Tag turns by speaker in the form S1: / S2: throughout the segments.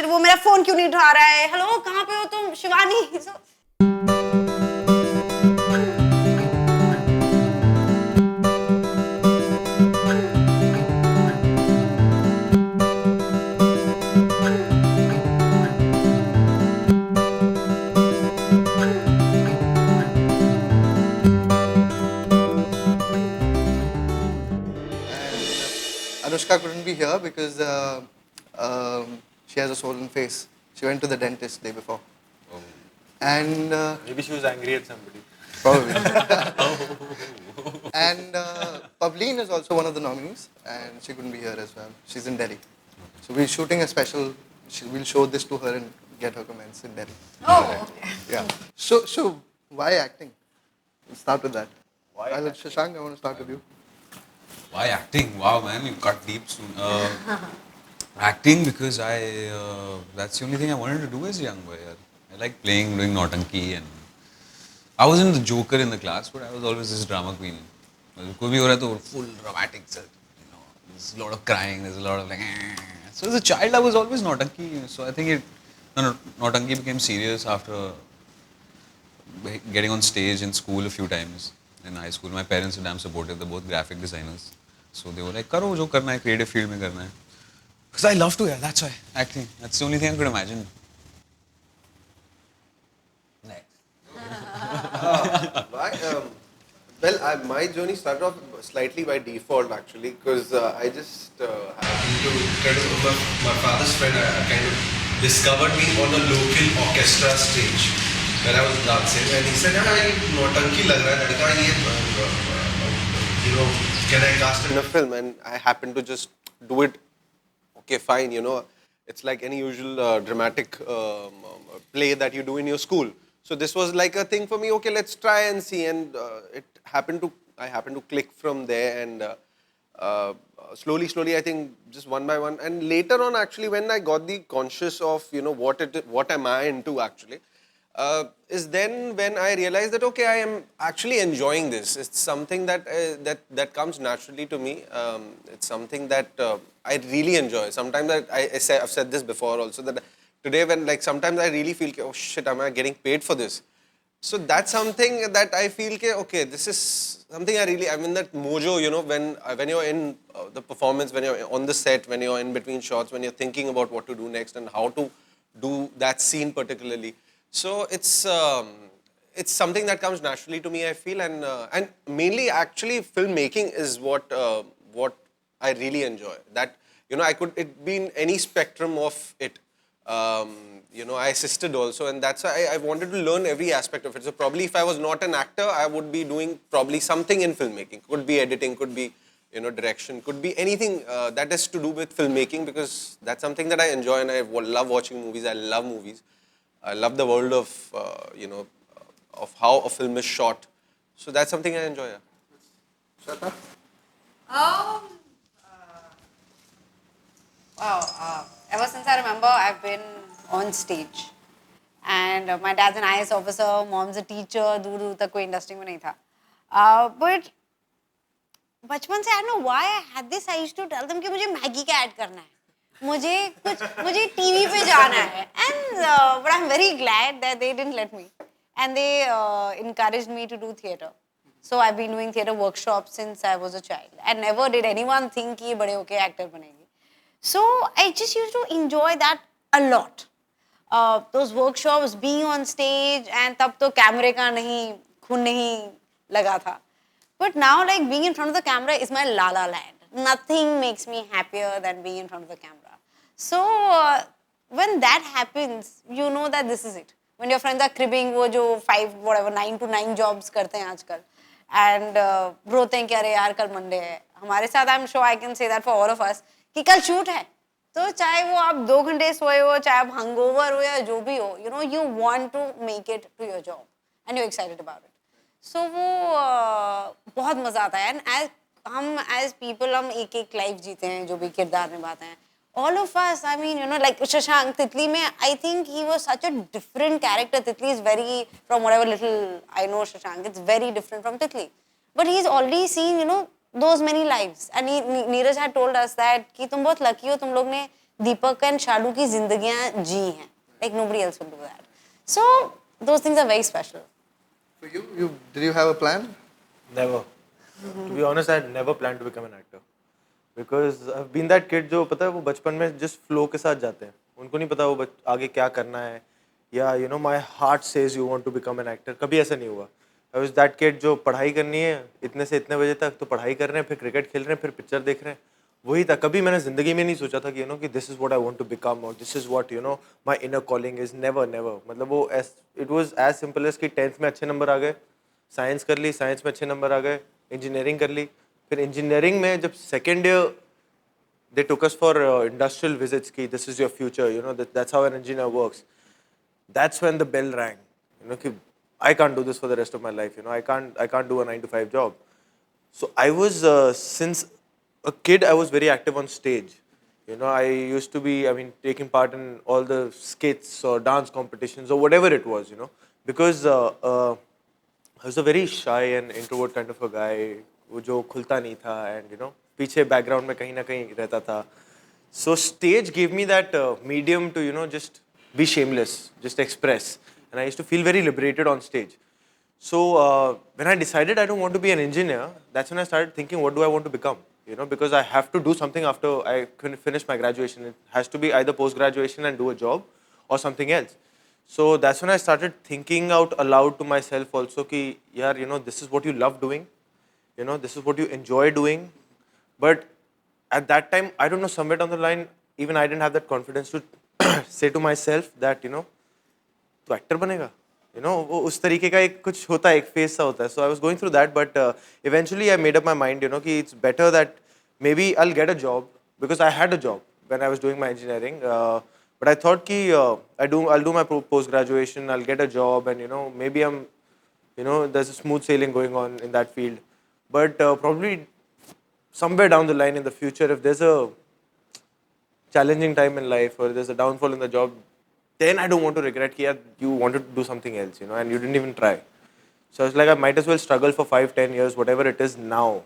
S1: वो मेरा फोन क्यों नहीं उठा रहा है, हेलो कहाँ पे हो तुम Shivani. So,
S2: Anushka couldn't be here because she has a swollen face. She went to the dentist day before.
S3: Oh.
S2: And
S3: maybe she was angry at somebody.
S2: Probably. And Pavleen is also one of the nominees, and she couldn't be here as well. She's in Delhi. So we're shooting a special. We'll show this to her and get her comments in Delhi.
S1: oh, okay.
S2: Yeah. So why acting? We'll start with that.
S3: Why
S2: Shashank, I want to start with you.
S4: Why acting? Wow, man, you cut deep soon. Acting because that's the only thing I wanted to do as a young boy. I like playing, doing Nautanki, and I wasn't the joker in the class, but I was always this drama queen. Koi bhi ho raha to full dramatic, there's a lot of crying, there's a lot of like. So as a child, I was always Nautanki. So I think Nautanki became serious after getting on stage in school a few times. In high school, my parents were damn supportive. They're both graphic designers. So they were like, karo jo karna hai, creative field mein karna hai. Because I love to, yeah, that's why, acting. That's the only thing I could imagine.
S3: Next.
S5: My journey started off slightly by default actually, because I just happened to, my father's friend kind of discovered me on a local orchestra stage when I was dancing, and he said, Nautanki lag raha hai ladka, can I cast in a film? And I happened to just do it. Okay, fine, it's like any usual dramatic play that you do in your school. So this was like a thing for me, okay, let's try and see, and I happened to click from there, and slowly, I think just one by one, and later on actually when I got the conscious of, what am I into actually, is then when I realized that, okay, I am actually enjoying this. It's something that comes naturally to me. It's something that I really enjoy. Sometimes I've said this before also, that today when sometimes I really feel, oh shit, am I getting paid for this? So that's something that I feel, okay, this is something I'm in that mojo, when you're in the performance, when you're on the set, when you're in between shots, when you're thinking about what to do next and how to do that scene particularly. So it's something that comes naturally to me, I feel, and mainly actually filmmaking is what I really enjoy. That it be in any spectrum of it. I assisted also, and that's why I wanted to learn every aspect of it. So probably if I was not an actor, I would be doing probably something in filmmaking. Could be editing, could be direction, could be anything that has to do with filmmaking, because that's something that I enjoy, and I love watching movies. I love movies. I love the world of of how a film is shot. So that's something I enjoy.
S2: Shweta?
S1: Ever since I remember, I've been on stage. And my dad's an IAS officer, mom's a teacher, दूर तक कोई industry में नहीं था. But बचपन से I don't know why I had this. I used to tell them कि मुझे मैगी का ऐड करना है. मुझे टीवी पे जाना है. And but I'm very glad that they didn't let me. And they encouraged me to do theatre. So I've been doing theatre workshops since I was a child. And never did anyone think कि बड़े होके actor बनेंगे. So I just used to enjoy that a lot. Those workshops, being on stage, and तब तो कैमरे का खून नहीं लगा था. But now, being in front of the camera is my la-la land. Nothing makes me happier than being in front of the camera. So when that happens, you know that this is it. When your friends are cribbing, वो जो 9 to 9 jobs करते हैं आजकल, and रोते हैं कि अरे यार कल Monday है. हमारे साथ, I'm sure I can say that for all of us, कि कल shoot है. तो चाहे वो आप 2 घंटे सोए हो, चाहे आप hangover हो या जो भी हो, you want to make it to your job, and you're excited about it. So वो बहुत मजा आता है. And हम as people हम एक life जीते हैं, जो भी किरदार निभाते हैं. All of us, I mean, like Shashank, Titli mein, I think he was such a different character. Titli is very, from whatever little I know Shashank, it's very different from Titli. But he's already seen, those many lives. And Neeraj had told us that कि तुम बहुत lucky हो, तुम लोग ने दीपक and शालू की जिंदगियां जी हैं. Like nobody else will do that. So those things are very special.
S2: For you, did you have a plan?
S3: Never. To be honest, I had never planned to become an actor. Because I've been that kid जो पता है वो बचपन में just flow के साथ जाते हैं. उनको नहीं पता वो आगे क्या करना है. या you know my heart says you want to become an actor. कभी ऐसा नहीं हुआ. I was that kid जो पढ़ाई करनी है इतने से इतने बजे तक तो पढ़ाई कर रहे हैं फिर क्रिकेट खेल रहे हैं फिर पिक्चर देख रहे हैं. वही था. कभी मैंने जिंदगी में नहीं सोचा था कि कि this is what I want to become और this is what my inner calling is. Never मतलब वो it was as simple as कि 10th में अच्छे नंबर आ गए, साइंस कर ली, साइंस में अच्छे नंबर आ गए, इंजीनियरिंग कर ली. फिर इंजीनियरिंग में जब second year they took us for industrial visits ki this is your future, that's how an engineer works. That's when the bell rang, ki I can't do this for the rest of my life. I can't do a 9 to 5 job. So I was since a kid I was very active on stage. I used to be taking part in all the skits or dance competitions or whatever it was, because I was a very shy and introvert kind of a guy वो जो खुलता नहीं था and पीछे background में कहीं ना कहीं रहता था. So stage gave me that medium to just be shameless, just express, and I used to feel very liberated on stage. So when I decided I don't want to be an engineer, that's when I started thinking what do I want to become, because I have to do something after I finish my graduation. It has to be either post graduation and do a job or something else. So that's when I started thinking out aloud to myself also ki yaar this is what you love doing, this is what you enjoy doing. But at that time, I don't know, somewhere down the line, even I didn't have that confidence to say to myself that, तू actor बनेगा. वो उस तरीके का एक कुछ होता है, एक phase सा होता है. So I was going through that, but eventually I made up my mind, कि it's better that maybe I'll get a job, because I had a job when I was doing my engineering. But I thought कि I'll do my post graduation, I'll get a job, and maybe there's a smooth sailing going on in that field. But probably somewhere down the line in the future, if there's a challenging time in life or there's a downfall in the job, then I don't want to regret that you wanted to do something else, and you didn't even try. So it's like I might as well struggle for 5-10 years, whatever it is now,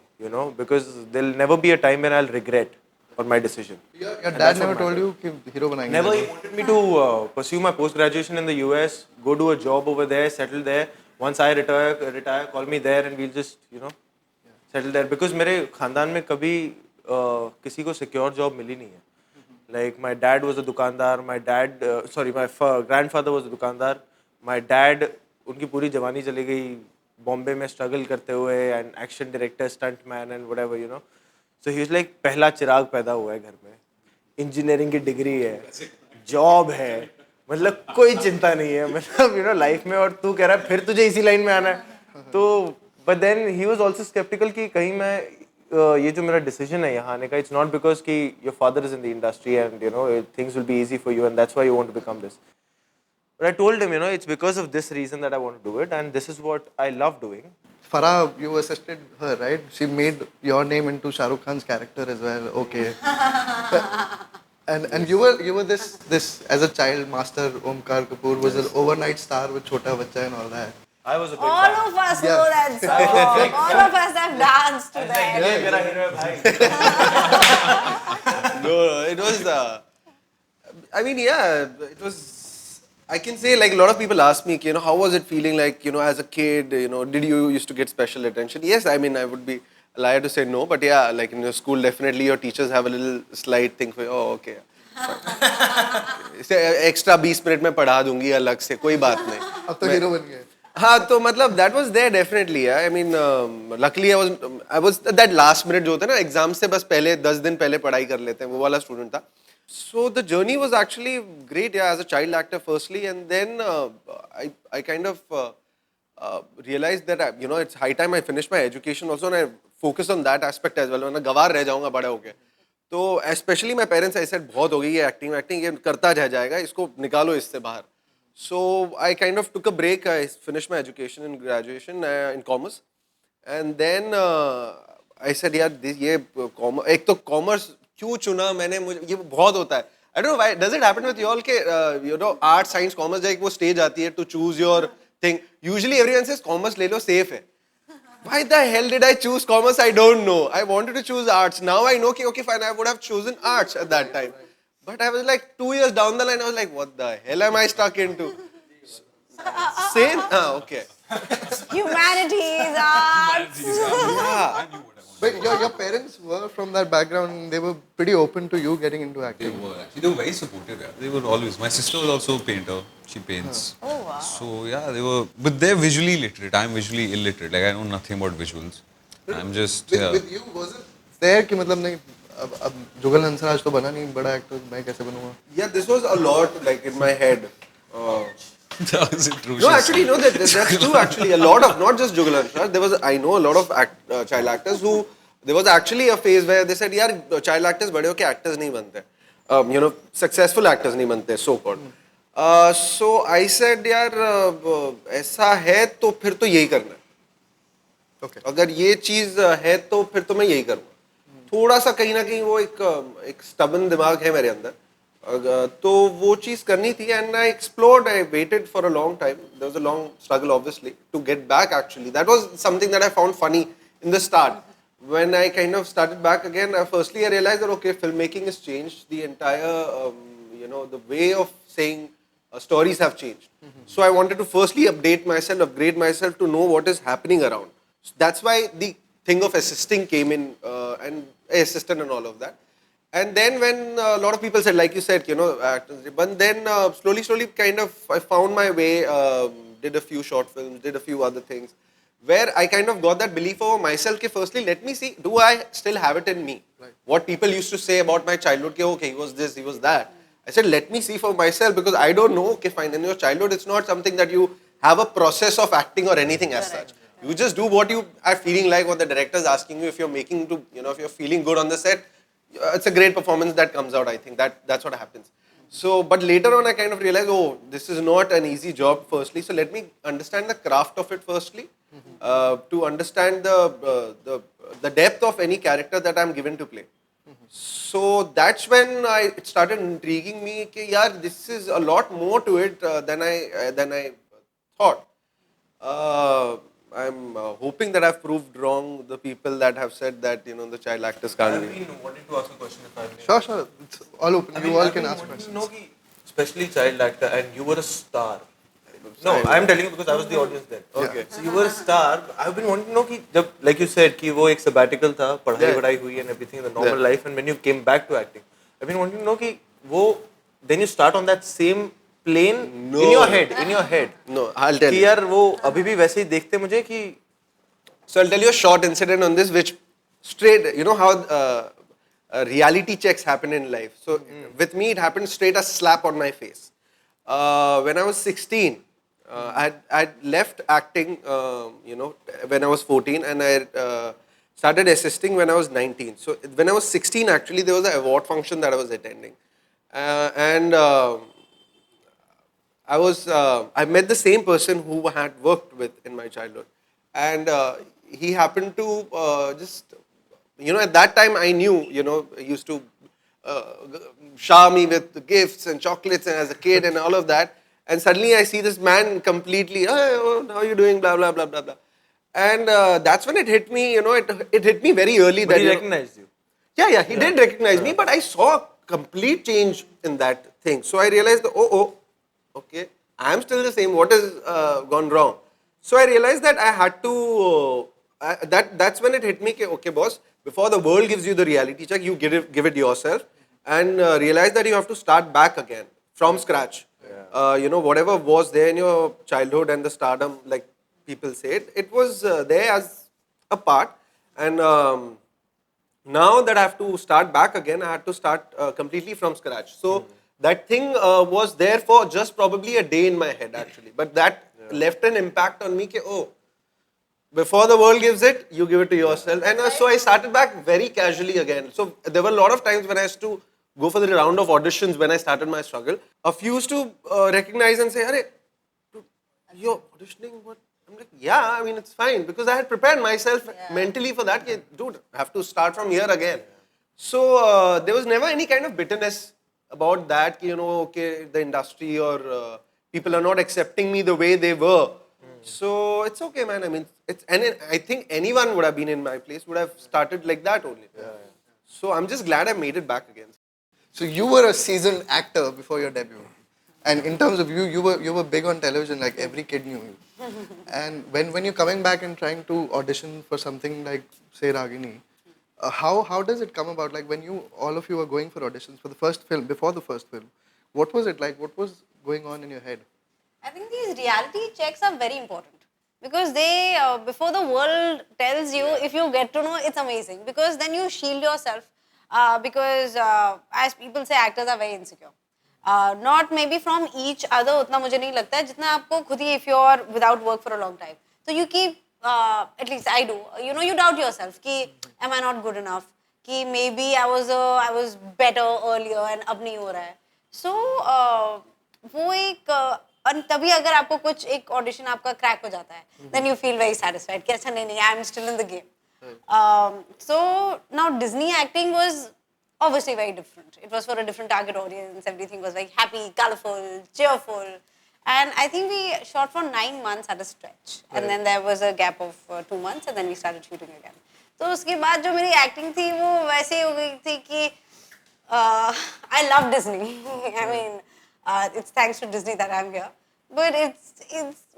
S3: because there'll never be a time when I'll regret on my decision.
S2: Your dad never told you कि hero बनाएंगे?
S3: Never. He wanted me to pursue my post-graduation in the US, go do a job over there, settle there. Once I retire, call me there and we'll just, settle there. Because मेरे खानदान में कभी किसी को secure job मिली नहीं है. Like my dad was a दुकानदार, my grandfather was a दुकानदार. My dad, उनकी पूरी जवानी चली गई बॉम्बे में struggle करते हुए and action director, stunt man and whatever, So he was like पहला चिराग पैदा हुआ है घर में, इंजीनियरिंग की डिग्री है, जॉब है, मतलब कोई चिंता नहीं है, मतलब लाइफ में, और तू कह रहा है फिर तुझे इसी लाइन में आना है. तो but then he was also sceptical कि कहीं मैं ये जो मेरा डिसीजन है यहाँ आने का, इट्स नॉट बिकॉज कि your father is in the industry and things will be easy for you and that's why you want to become this. But I told him, it's because of this reason that I want to do it, and this is what I love doing.
S2: Farah, you assisted her, right? She made your name into Shah Rukh Khan's character as well. Okay. and you were this as a child, Master Omkar Kapoor was an overnight star with Chota Bachcha and all that.
S3: I was a big
S1: All
S3: fan.
S1: of us know that song. All of us have danced to that.
S3: ये मेरा hero है भाई. No, it was. It was. I can say, like, a lot of people ask me, how was it feeling like, as a kid, did you used to get special attention? Yes, I would be a liar to say no, but yeah, like in your school, definitely your teachers have a little slight thing for, oh, okay. इसे extra 20 minute में पढ़ा दूंगी अलग से, कोई बात नहीं.
S2: अब तो हीरो बन गए.
S3: हाँ, तो मतलब that was there definitely. Luckily I was that last minute जो होता है ना, एग्जाम से बस पहले 10 दिन पहले पढ़ाई कर लेते हैं, वो वाला स्टूडेंट था. So the journey was actually great, as a child actor firstly, and then I kind of realized that it's high time I finished my education also, and I focused on that aspect as well. वरना गवार रह जाऊंगा बड़ा होके. तो especially my parents, I said बहुत हो गई ये acting ये करता रह जाएगा, इसको निकालो इससे बाहर. So I kind of took a break. I finished my education in graduation in commerce, and then I said ये एक तो commerce क्यों चुना मैंने, मुझे ये बहुत होता है. I don't know why. Does it happen with you all के art, science, commerce जब वो stage आती है to choose your thing. Usually everyone says commerce ले लो, safe है. Why the hell did I choose commerce? I don't know. I wanted to choose arts. Now I know कि okay fine, I would have chosen arts at that time.
S5: But I was like 2 years down the line, I was like, what the hell am I stuck into? Same? Okay.
S1: Humanities, arts.
S5: Yeah.
S2: But your parents were from that background and they were pretty open to you getting into
S4: They
S2: acting.
S4: were actually, they were very supportive. Yeah. They were always. My sister was also a painter. She paints.
S1: Oh, wow.
S4: So yeah, they were. But they're visually literate. I'm visually illiterate. Like I know nothing about visuals. I'm just.
S2: With,
S4: Yeah.
S2: with you, was it there कि मतलब नहीं अब जुगल हंसराज तो बना नहीं बड़ा actor मैं कैसे बनूंगा?
S5: Yeah, this was a lot like in my head.
S4: That was intrusive.
S5: No, actually, no, that's true. Actually, a lot of not just Jugal Ansar. There was I know a lot of child actors who there was actually a phase where they said, "यार child actors बड़े होके actors नहीं बनते, successful actors नहीं बनते, so called." So I said, "यार ऐसा है तो फिर तो यही करना है.
S2: Okay.
S5: अगर ये चीज है तो फिर तो मैं यही करूँगा." थोड़ा सा कहीं ना कहीं वो एक stubborn दिमाग है मेरे अंदर. तो वो चीज करनी थी and I explored. I waited for a long time. There was a long struggle, obviously, to get back. Actually, that was something that I found funny in the start. When I kind of started back again, firstly I realized that okay, filmmaking has changed. The entire, the way of saying stories have changed. So I wanted to firstly upgrade myself to know what is happening around. So that's why the thing of assisting came in and assistant and all of that. And then when a lot of people said, like you said, actors, but then slowly kind of I found my way, did a few short films, did a few other things, where I kind of got that belief over myself, okay, firstly, let me see, do I still have it in me?
S2: Right.
S5: What people used to say about my childhood, okay, he was this, he was that. I said, let me see for myself, because I don't know, okay, fine, in your childhood, it's not something that you have a process of acting or anything as such. You just do what you are feeling like, what the director is asking you, if you're making to, if you're feeling good on the set, it's a great performance that comes out, I think. That's what happens. So, but later on, I kind of realized, oh, this is not an easy job, firstly. So, let me understand the craft of it, firstly, to understand the depth of any character that I'm given to play. So, that's when it started intriguing me, that, yaar, this is a lot more to it than I thought. I'm hoping that I've proved wrong the people that have said that the child actors can't
S3: I've
S5: be.
S3: been wanting to ask a question if I may.
S2: Sure. It's all open. You all can ask questions.
S3: No, especially child actor, and you were a star. No, I'm telling you because I was the audience then.
S5: Okay.
S3: So you were a star. I've been wanting to know कि जब like you said कि वो एक sabbatical था, पढ़ाई हुई and everything in the normal life, and when you came back to acting, I've been wanting to know कि वो then you start on that same plane in your head.
S5: No, I'll tell
S3: कि
S5: you.
S3: यार वो अभी भी वैसे ही देखते मुझे कि
S5: So I'll tell you a short incident on this, which straight, how reality checks happen in life. So with me, it happened straight a slap on my face. When I was 16, I'd left acting, when I was 14, and I started assisting when I was 19. So when I was 16, actually, there was an award function that I was attending. I met the same person who I had worked with in my childhood. And he happened to at that time I knew, he used to shower me with gifts and chocolates and as a kid and all of that. And suddenly I see this man completely, hey, how are you doing, blah, blah, blah, blah, blah. And that's when it hit me, it hit me very early.
S3: but
S5: that
S3: he recognized you.
S5: Yeah, he did recognize me, but I saw a complete change in that thing. So I realized, okay, I'm still the same. What has gone wrong? So I realized that I had to, that's when it hit me, okay boss, before the world gives you the reality check, you give it yourself and realize that you have to start back again from scratch. Whatever was there in your childhood and the stardom, like people said, it was there as a part. And now that I have to start back again, I had to start completely from scratch. So that thing was there for just probably a day in my head actually. But that left an impact on me, before the world gives it, you give it to yourself. And so I started back very casually again. So there were a lot of times when I used to go for the round of auditions when I started my struggle. A few used to recognize and say, "Arey, dude, you're auditioning? What?" I'm like, yeah, I mean, it's fine. Because I had prepared myself mentally for that. Dude, I have to start from here again. So there was never any kind of bitterness about that, okay, the industry or people are not accepting me the way they were. So it's okay, man. I mean, I think anyone would have been in my place would have started like that only. So I'm just glad I made it back again.
S2: So you were a seasoned actor before your debut, and in terms of you were big on television. Like every kid knew you. And when you're coming back and trying to audition for something like say Ragini, how does it come about? Like when all of you were going for auditions for the first film, before the first film, what was it like? What was going on in your head?
S1: I think these reality checks are very important because they, before the world tells you, if you get to know, it's amazing because then you shield yourself. Because as people say, actors are very insecure. Not maybe from each other, उतना मुझे नहीं लगता है जितना आपको खुद ही if you're without work for a long time. So you keep, at least I do, you doubt yourself कि am I not good enough? कि maybe I was better earlier and अब नहीं हो रहा है. So वो एक और तभी अगर आपको कुछ एक ऑडिशन आपका क्रैक हो जाता है then you feel very satisfied कि अच्छा नहीं I am still in the game so now Disney acting was obviously very different. It was for a different target audience. Everything was like happy, colorful, cheerful. And I think we shot for 9 months at a stretch. And then there was a gap of 2 months and then we started shooting again. तो उसके बाद जो मेरी acting थी वो वैसे हो गई थी कि I love Disney. I mean, it's thanks to Disney that I'm here. But it's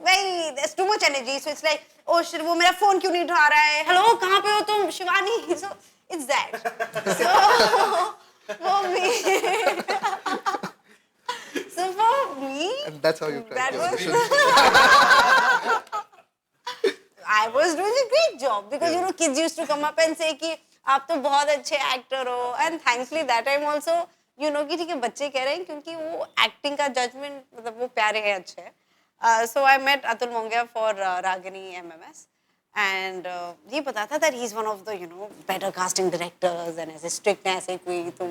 S1: very, there's too much energy. So it's like, oh shit, वो मेरा phone क्यों नहीं उठा रहा है? Hello, कहाँ पे हो तुम? Shivani. So it's that. So for me,
S2: and that's how you
S1: that
S2: cracked your
S1: was
S2: audition.
S1: I was doing a great job because kids used to come up and say कि आप तो बहुत अच्छे एक्टर हो and thankfully that time also कि ठीक है बच्चे कह रहे हैं क्योंकि वो एक्टिंग का जजमेंट मतलब वो प्यारे हैं अच्छे हैं so I met Atul Mongia for Ragini MMS and ये पता था that he's one of the better casting directors and ऐसे strict है ऐसे कोई तुम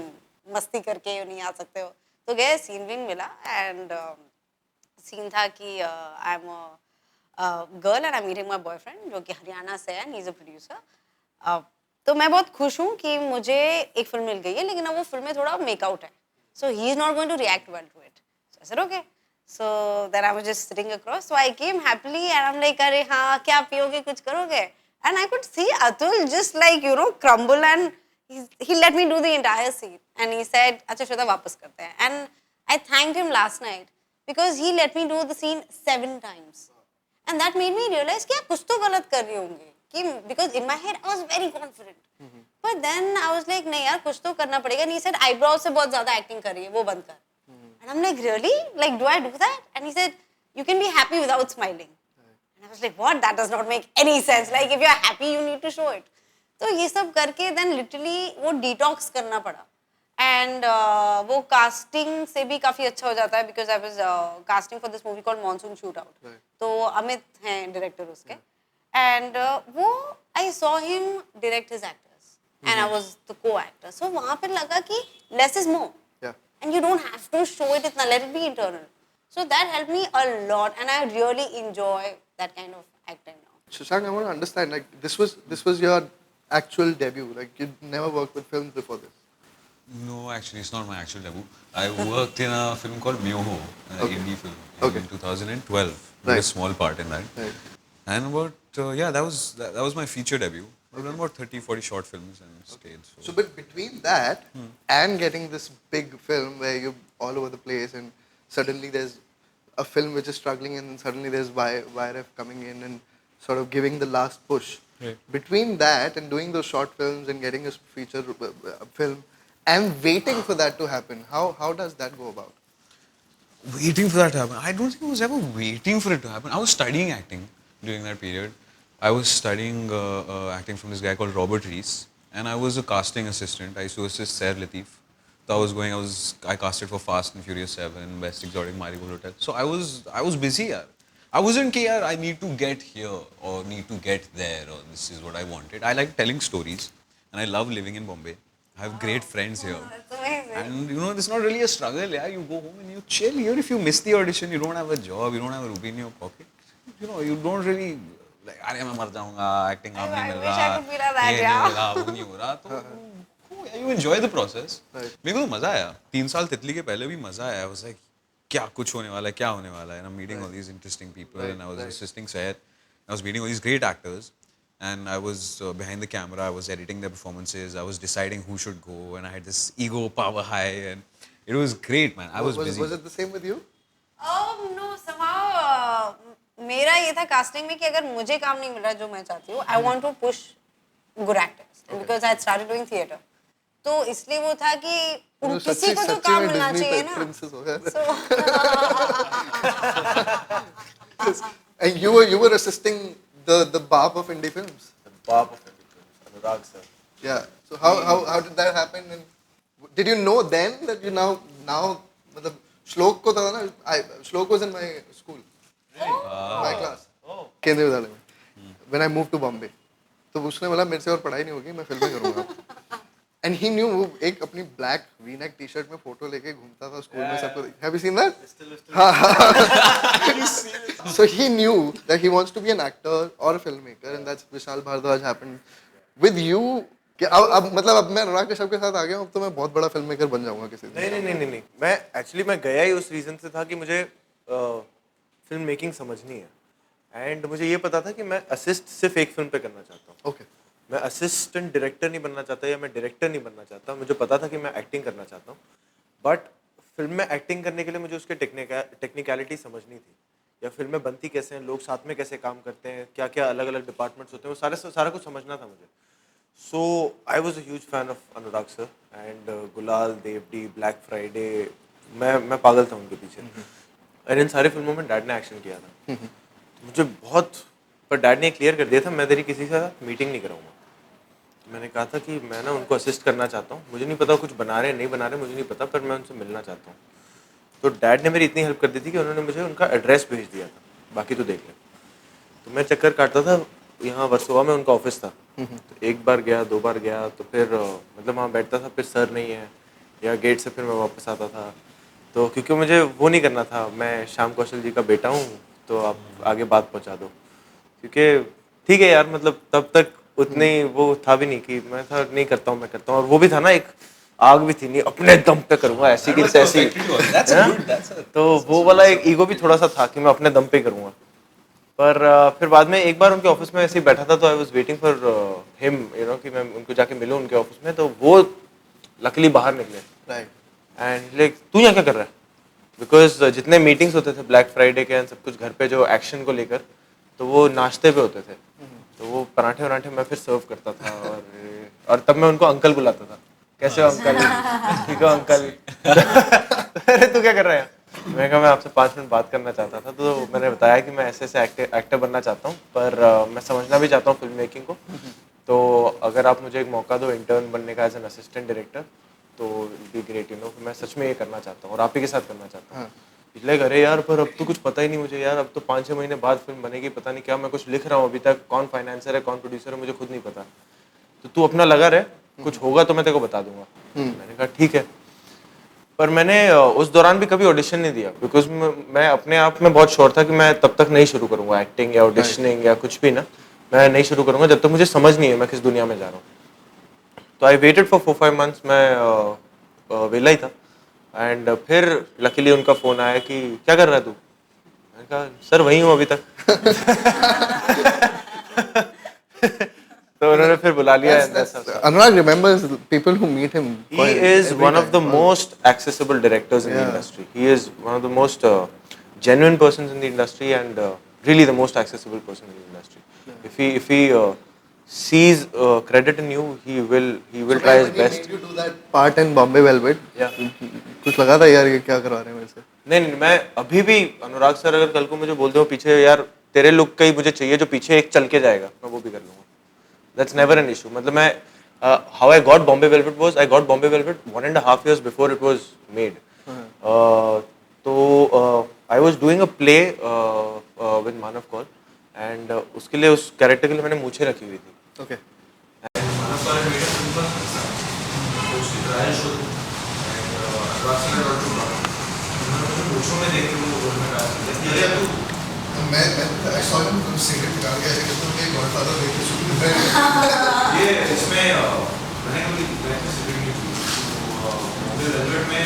S1: मस्ती करके नहीं आ सकते हो तो गए सीन विंग मिला and सीन था कि I'm a girl and I'm meeting my boyfriend जो कि हरियाणा से है and he's a producer तो मैं बहुत खुश हूँ कि मुझे एक फिल्म मिल गई है लेकिन अब वो फिल्म में थोड़ा मेकआउट है so he is not going to react well to it so I said okay so then I was just sitting across so I came happily and I'm like अरे हाँ क्या पियोगे कुछ करोगे and I could see Atul just like crumble and he let me do the entire scene and he said अच्छा श्वेता वापस करते हैं and I thanked him last night because he let me do the scene 7 times and that made me realize कि कुछ तो गलत कर रही होंगी because in my head I was very confident but then I was like नहीं यार कुछ तो करना पड़ेगा and he said eyebrows से बहुत ज़्यादा acting कर रही है वो बंद कर and I'm like really like do I do that and he said you can be happy without smiling and I was like what that does not make any sense like if you're happy you need to show it तो ये सब करके then literally वो detox करना पड़ा and वो casting से भी काफ़ी अच्छा हो जाता है because I was casting for this movie called Monsoon Shootout तो अमित हैं director उसके and I saw him direct his actors and I was the co-actor so वहाँ पे लगा कि less is more and you don't have to show it itna let it be internal so that helped me a lot and I really enjoy that kind of acting now.
S2: Shashank, I want to understand like this was your actual debut like you never worked with films before this.
S4: No, actually, it's not my actual debut. I worked in a film called Myoho, an indie film, in 2012. Did a small part in that.
S2: Right.
S4: And that was my feature debut. I've done about 30-40 short films and stayed.
S2: So, but between that and getting this big film where you're all over the place and suddenly there's a film which is struggling and then suddenly there's YRF coming in and sort of giving the last push.
S4: Right.
S2: Between that and doing those short films and getting a feature film and waiting for that to happen, how does that go about?
S4: Waiting for that to happen? I don't think I was ever waiting for it to happen. I was studying acting during that period. I was studying acting from this guy called Robert Rees, and I was a casting assistant. I used to assist Sair Latif. So I casted for Fast and Furious 7, Best Exotic Marigold Hotel. So I was busy. Yaar. I wasn't here. I need to get here or need to get there or this is what I wanted. I like telling stories, and I love living in Bombay. I have great friends here.
S1: That's amazing.
S4: And it's not really a struggle. Yeah, you go home and you chill. Even if you miss the audition, you don't have a job, you don't have a rupee in your pocket. You don't really like, अरे मैं मर जाऊँगा, acting काम नहीं मिल रहा, ये नहीं मिला, वो नहीं हो रहा, तो you enjoy the process. मेरे को तो मजा आया. 3 साल तितली के पहले भी मजा आया. I was like, क्या कुछ होने वाला है, क्या होने वाला है. And I'm meeting all these interesting people and I was assisting Sair. I was meeting all these great actors. and I was behind the camera. I was editing their performances. I was deciding who should go, and I had this ego power high, and it was great, man. I was busy.
S2: Was it the same with you?
S1: No, somehow मेरा ये था casting में कि अगर मुझे काम नहीं मिल रहा जो मैं चाहती हूँ, I want to push good actors, and because I had started doing theatre, तो इसलिए वो था कि किसी को तो काम मिलना चाहिए ना.
S2: And you were assisting the Bap of indie films.
S3: The Bap of indie films, Anurag sir.
S2: Yeah. So how did that happen? And did you know then that you now मतलब श्लोक को था ना? Shlok was in my school, my class, केंद्रीय विद्यालय में. When I moved to Bombay, तो उसने बोला मेरे से और पढ़ाई नहीं होगी, मैं फिल्में करूँगा. And he knew, वो एक अपनी black V-neck t-shirt में फोटो लेके घूमता था स्कूल में सबको. Have you seen that? So he knew that he wants to be an actor or a filmmaker, and that's Vishal Bhardwaj happened with you. कि अब मतलब अब मैं अनुराग कश्यप के साथ आ गया हूँ, अब तो मैं बहुत बड़ा फिल्म मेकर बन जाऊंगा किसी दिन.
S3: नहीं. मैं गया ही उस रीजन से था कि मुझे फिल्म मेकिंग समझनी है, एंड मुझे ये पता था कि मैं असिस्ट सिर्फ एक फिल्म पे करना चाहता हूँ.
S2: Okay.
S3: मैं असिस्टेंट डायरेक्टर नहीं बनना चाहता या मैं डायरेक्टर नहीं बनना चाहता. मुझे पता था कि मैं एक्टिंग करना चाहता हूँ, बट फिल्म में एक्टिंग करने के लिए मुझे उसके टेक्निकलिटी समझनी थी, या फिल्म में बनती कैसे हैं, लोग साथ में कैसे काम करते हैं, क्या क्या अलग अलग डिपार्टमेंट्स होते हैं, वो सारा कुछ समझना था मुझे. So I was a huge fan of Anurag sir and Gulaal, Dev D, black Friday. मैं पागल था उनके पीछे. और इन सारी फिल्मों में डैड ने एक्शन किया था. मुझे बहुत, पर डैड ने क्लियर कर दिया था मैं तेरी किसी से मीटिंग नहीं कराऊंगा. मैंने कहा था कि मैं ना उनको असिस्ट करना चाहता हूँ, मुझे नहीं पता कुछ बना रहे नहीं बना रहे, मुझे नहीं पता, पर मैं उनसे मिलना चाहता हूँ. तो डैड ने मेरी इतनी हेल्प कर दी थी कि उन्होंने मुझे उनका एड्रेस भेज दिया था, बाकी तो देख लें. तो मैं चक्कर काटता था, यहाँ वर्सोवा में उनका ऑफिस था. तो एक बार गया, 2 बार गया, तो फिर मतलब वहाँ बैठता था, फिर सर नहीं है, या गेट से फिर मैं वापस आता था. तो क्योंकि मुझे वो नहीं करना था, मैं श्याम कौशल जी का बेटा हूँ, तो आप आगे बात पहुँचा दो. क्योंकि ठीक है यार, मतलब तब तक उतने वो था भी नहीं कि मैं था नहीं करता हूँ, मैं करता हूँ. और वो भी था ना, एक आग भी थी, नहीं अपने दम पे करूँगा ऐसी की तैसी. तो वो वाला एक ईगो भी थोड़ा सा था कि मैं अपने दम पे करूँगा. पर फिर बाद में एक बार उनके ऑफिस में ऐसे ही बैठा था, तो I was waiting for him, you know, कि मैं उनको जाके मिलूं उनके ऑफिस में. तो वो लकीली बाहर निकले.
S2: Right.
S3: एंड लाइक तू यहाँ क्या कर रहा है? बिकॉज जितने मीटिंग्स होते थे ब्लैक फ्राइडे के सब कुछ घर पे जो एक्शन को लेकर, तो वो नाश्ते पे होते थे. तो वो पराठे वराठे मैं फिर सर्व करता था, और तब मैं उनको अंकल बुलाता था. कैसे हो अंकल? ठीक हो अंकल? अरे तू क्या कर रहा है? मैं कहा मैं आपसे 5 मिनट बात करना चाहता था. तो मैंने बताया कि मैं ऐसे एक्टर बनना चाहता हूँ, पर मैं समझना भी चाहता हूँ फिल्म मेकिंग को. तो अगर आप मुझे एक मौका दो इंटर्न बनने का एज एन असिस्टेंट डायरेक्टर, तो बी ग्रेट, यू नो. मैं सच में ये करना चाहता हूँ और आप ही के साथ करना चाहता हूँ. लाइक अरे यार, पर अब तो कुछ पता ही नहीं मुझे यार, अब तो 5-6 महीने बाद फिल्म बनेगी, पता नहीं क्या. मैं कुछ लिख रहा हूँ अभी तक, कौन फाइनेंसर है कौन प्रोड्यूसर है मुझे खुद नहीं पता. तो तू अपना लगा रहे, कुछ होगा तो मैं तेरे को बता दूंगा. मैंने कहा ठीक है. पर मैंने उस दौरान भी कभी ऑडिशन नहीं दिया, बिकॉज मैं अपने आप में बहुत श्योर था कि मैं तब तक नहीं शुरू करूंगा एक्टिंग या ऑडिशनिंग या कुछ भी ना. मैं नहीं शुरू करूंगा जब तक मुझे समझ नहीं है मैं किस दुनिया में जा रहा हूँ. तो आई वेटेड फॉर 4-5 मंथ्स. मैं वेला ही था. एंड फिर लकीली उनका फ़ोन आया कि क्या कर रहा है तू? मैंने कहा सर वही हूँ अभी तक. तो उन्होंने फिर बुला लिया.
S2: Anurag remembers people who meet him.
S3: He is one of the most accessible directors in the industry. He is one of the most genuine persons in the industry, and really the most accessible person in the industry. If he sees credit in you, he will try his best.
S2: Made you do that part in Bombay Velvet.
S3: Yeah.
S2: कुछ लगा था यार ये क्या करवा रहे हैं मेरे से?
S3: नहीं, मैं अभी भी अनुराग सर अगर कल को मुझे बोल दो पीछे यार तेरे लुक का ही मुझे चाहिए जो पीछे एक चल के जाएगा, मैं वो भी कर लूँगा. That's never an issue. मतलब मैं how I got Bombay Velvet was I got Bombay Velvet 1.5 years before it was made. तो I was doing a play with Manav Kaul, and उसके लिए उस कैरेक्टर के लिए मैंने मूछें रखी हुई थी.
S2: Okay. I saw him cigarette निकाल के ऐसे करते हुए Godfather देख के शूटिंग कर रहे हैं.
S4: ये इसमें मैंने कभी सिगरेट नहीं पी. तो रेगुलर में